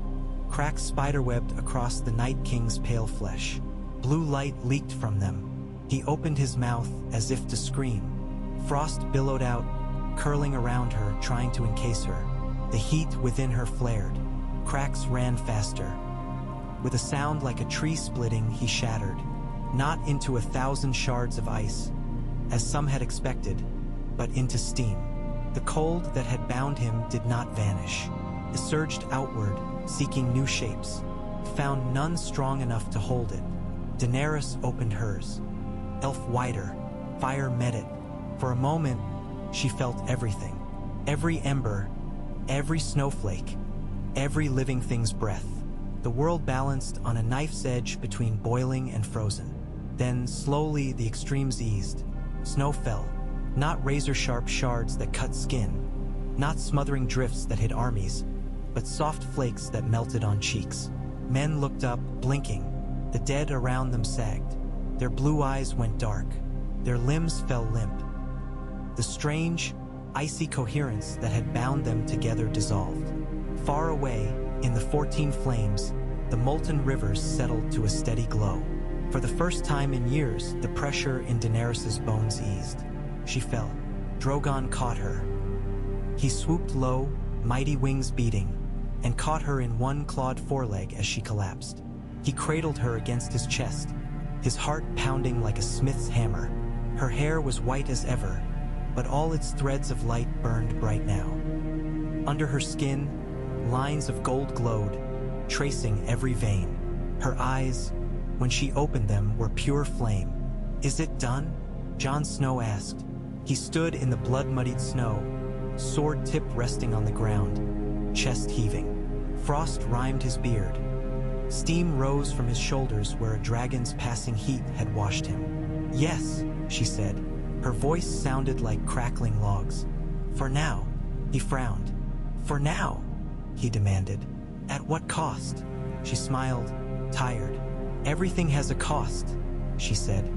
Cracks spiderwebbed across the Night King's pale flesh. Blue light leaked from them. He opened his mouth as if to scream. Frost billowed out, curling around her, trying to encase her. The heat within her flared. Cracks ran faster. With a sound like a tree splitting, he shattered, not into 1,000 shards of ice, as some had expected, but into steam. The cold that had bound him did not vanish. It surged outward, seeking new shapes, found none strong enough to hold it. Daenerys opened hers. Elf wider, fire met it. For a moment, she felt everything. Every ember, every snowflake, every living thing's breath. The world balanced on a knife's edge between boiling and frozen. Then, slowly, the extremes eased. Snow fell, not razor-sharp shards that cut skin, not smothering drifts that hit armies, but soft flakes that melted on cheeks. Men looked up, blinking. The dead around them sagged. Their blue eyes went dark. Their limbs fell limp. The strange, icy coherence that had bound them together dissolved. Far away, in the 14 flames, the molten rivers settled to a steady glow. For the first time in years, the pressure in Daenerys's bones eased. She fell. Drogon caught her. He swooped low, mighty wings beating, and caught her in one clawed foreleg as she collapsed. He cradled her against his chest, his heart pounding like a smith's hammer. Her hair was white as ever, but all its threads of light burned bright now. Under her skin, lines of gold glowed, tracing every vein. Her eyes, when she opened them, were pure flame. "Is it done?" Jon Snow asked. He stood in the blood-muddied snow, sword tip resting on the ground, chest heaving. Frost rimed his beard. Steam rose from his shoulders where a dragon's passing heat had washed him. "Yes," she said. Her voice sounded like crackling logs. "For now." He frowned. "For now?" he demanded. "At what cost?" She smiled, tired. "Everything has a cost," she said.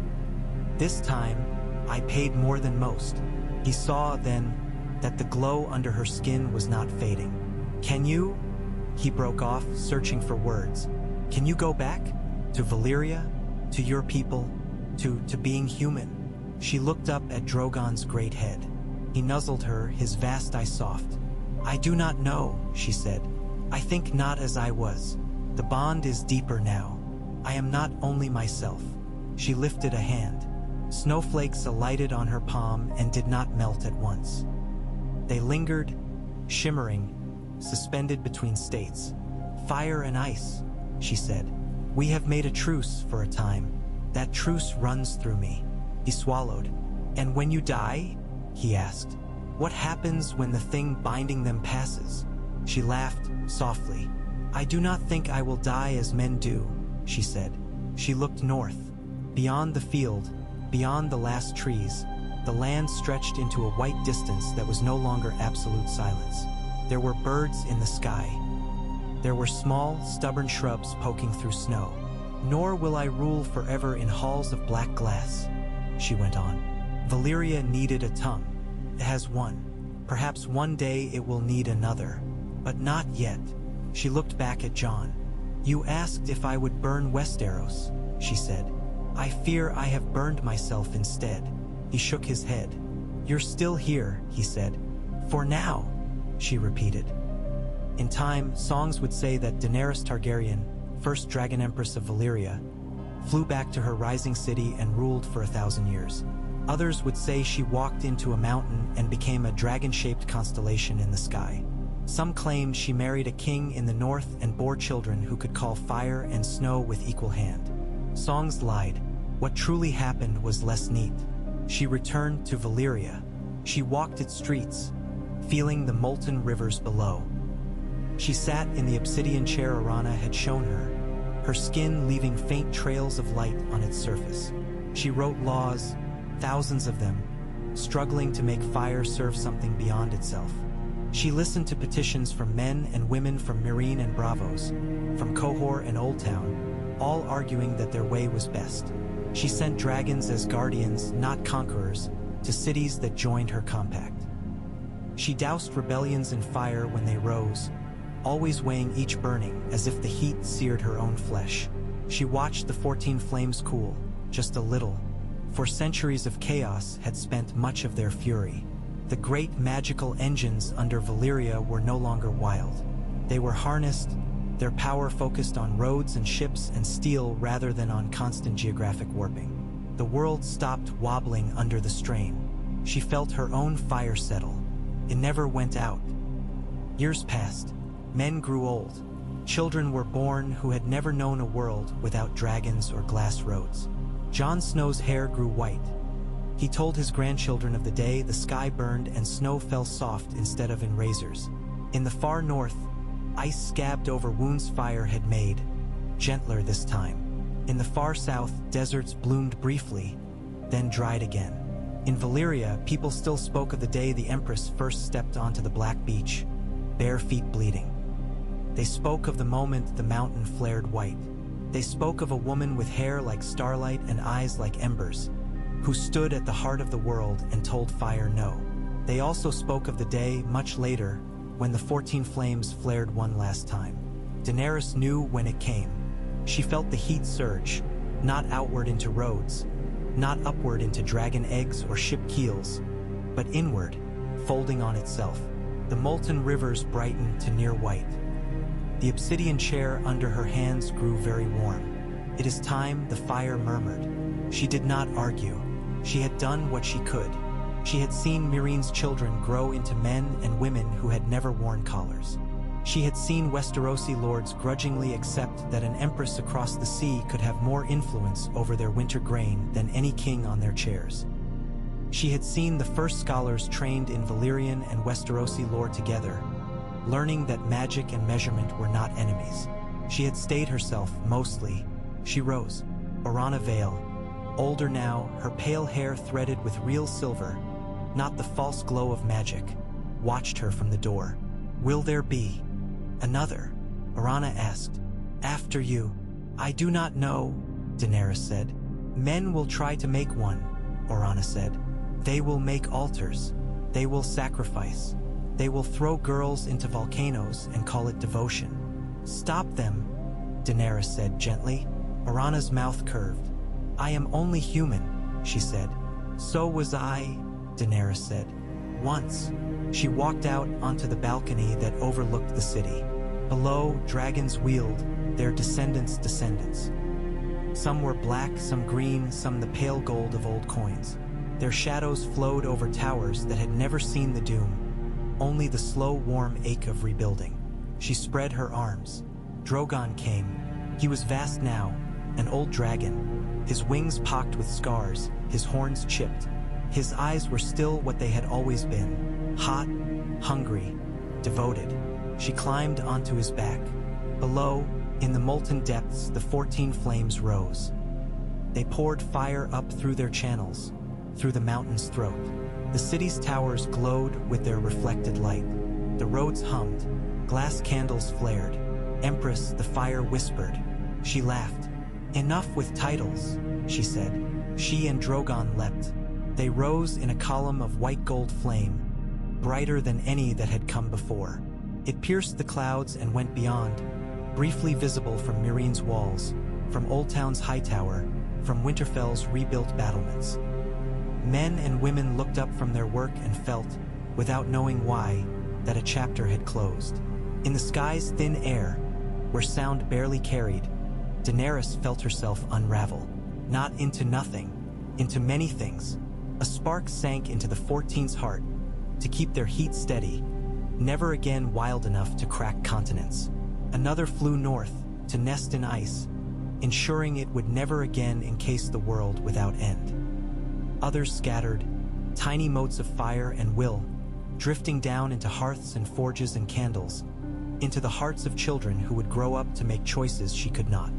"This time, I paid more than most." He saw then that the glow under her skin was not fading. "Can you?" He broke off, searching for words. "Can you go back? To Valyria? To your people? To being human?" She looked up at Drogon's great head. He nuzzled her, his vast eye soft. "I do not know," she said. "I think not as I was. The bond is deeper now. I am not only myself." She lifted a hand. Snowflakes alighted on her palm and did not melt at once. They lingered, shimmering, suspended between states. "Fire and ice," she said. "We have made a truce for a time. That truce runs through me." He swallowed. "And when you die?" he asked. "What happens when the thing binding them passes?" She laughed softly. "I do not think I will die as men do," she said. She looked north. Beyond the field, beyond the last trees, the land stretched into a white distance that was no longer absolute silence. There were birds in the sky. There were small, stubborn shrubs poking through snow. "Nor will I rule forever in halls of black glass," she went on. "Valyria needed a tongue. It has one. Perhaps one day it will need another. But not yet." She looked back at Jon. "You asked if I would burn Westeros," she said. "I fear I have burned myself instead." He shook his head. "You're still here," he said. "For now," she repeated. In time, songs would say that Daenerys Targaryen, first Dragon Empress of Valyria, flew back to her rising city and ruled for 1,000 years. Others would say she walked into a mountain and became a dragon-shaped constellation in the sky. Some claimed she married a king in the north and bore children who could call fire and snow with equal hand. Songs lied. What truly happened was less neat. She returned to Valyria. She walked its streets, feeling the molten rivers below. She sat in the obsidian chair Arana had shown her skin leaving faint trails of light on its surface. She wrote laws, thousands of them, struggling to make fire serve something beyond itself. She listened to petitions from men and women from Meereen and Bravos, from Qohor and Old Town, all arguing that their way was best. She sent dragons as guardians, not conquerors, to cities that joined her compact. She doused rebellions in fire when they rose, always weighing each burning as if the heat seared her own flesh. She watched the 14 flames cool, just a little, for centuries of chaos had spent much of their fury. The great magical engines under Valyria were no longer wild. They were harnessed, their power focused on roads and ships and steel rather than on constant geographic warping. The world stopped wobbling under the strain. She felt her own fire settle. It never went out. Years passed. Men grew old. Children were born who had never known a world without dragons or glass roads. Jon Snow's hair grew white. He told his grandchildren of the day the sky burned and snow fell soft instead of in razors. In the far north, ice scabbed over wounds fire had made, gentler this time. In the far south, deserts bloomed briefly, then dried again. In Valyria, people still spoke of the day the Empress first stepped onto the black beach, bare feet bleeding. They spoke of the moment the mountain flared white. They spoke of a woman with hair like starlight and eyes like embers, who stood at the heart of the world and told fire no. They also spoke of the day, much later, when the 14 flames flared one last time. Daenerys knew when it came. She felt the heat surge, not outward into roads, not upward into dragon eggs or ship keels, but inward, folding on itself. The molten rivers brightened to near white. The obsidian chair under her hands grew very warm. "It is time," the fire murmured. She did not argue. She had done what she could. She had seen Myreen's children grow into men and women who had never worn collars. She had seen Westerosi lords grudgingly accept that an empress across the sea could have more influence over their winter grain than any king on their chairs. She had seen the first scholars trained in Valyrian and Westerosi lore together, learning that magic and measurement were not enemies. She had stayed herself, mostly. She rose. Orana Vale, older now, her pale hair threaded with real silver, not the false glow of magic, watched her from the door. "Will there be another?" Orana asked. "After you." "I do not know," Daenerys said. "Men will try to make one," Orana said. "They will make altars. They will sacrifice. They will throw girls into volcanoes and call it devotion." "Stop them," Daenerys said gently. Orana's mouth curved. "I am only human," she said. "So was I," Daenerys said. "Once." She walked out onto the balcony that overlooked the city. Below, dragons wheeled, their descendants' descendants. Some were black, some green, some the pale gold of old coins. Their shadows flowed over towers that had never seen the doom, only the slow, warm ache of rebuilding. She spread her arms. Drogon came. He was vast now, an old dragon, his wings pocked with scars, his horns chipped. His eyes were still what they had always been, hot, hungry, devoted. She climbed onto his back. Below, in the molten depths, the 14 flames rose. They poured fire up through their channels, through the mountain's throat. The city's towers glowed with their reflected light. The roads hummed. Glass candles flared. "Empress," the fire whispered. She laughed. "Enough with titles," she said. She and Drogon leapt. They rose in a column of white gold flame, brighter than any that had come before. It pierced the clouds and went beyond, briefly visible from Myreen's walls, from Old Town's high tower, from Winterfell's rebuilt battlements. Men and women looked up from their work and felt, without knowing why, that a chapter had closed. In the sky's thin air, where sound barely carried, Daenerys felt herself unravel. Not into nothing, into many things. A spark sank into the 14's heart, to keep their heat steady, never again wild enough to crack continents. Another flew north, to nest in ice, ensuring it would never again encase the world without end. Others scattered, tiny motes of fire and will, drifting down into hearths and forges and candles, into the hearts of children who would grow up to make choices she could not.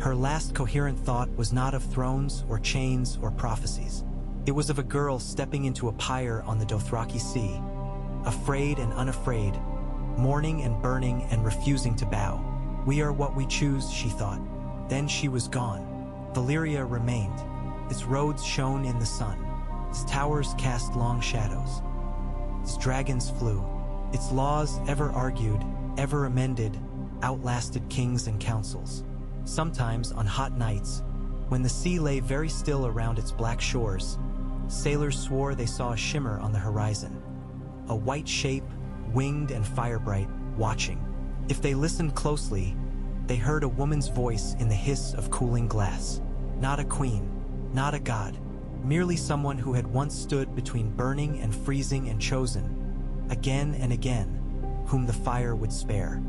Her last coherent thought was not of thrones or chains or prophecies. It was of a girl stepping into a pyre on the Dothraki Sea, afraid and unafraid, mourning and burning and refusing to bow. "We are what we choose," she thought. Then she was gone. Valyria remained. Its roads shone in the sun. Its towers cast long shadows. Its dragons flew. Its laws, ever argued, ever amended, outlasted kings and councils. Sometimes, on hot nights, when the sea lay very still around its black shores, sailors swore they saw a shimmer on the horizon. A white shape, winged and fire-bright, watching. If they listened closely, they heard a woman's voice in the hiss of cooling glass. Not a queen, not a god, merely someone who had once stood between burning and freezing and chosen, again and again, whom the fire would spare.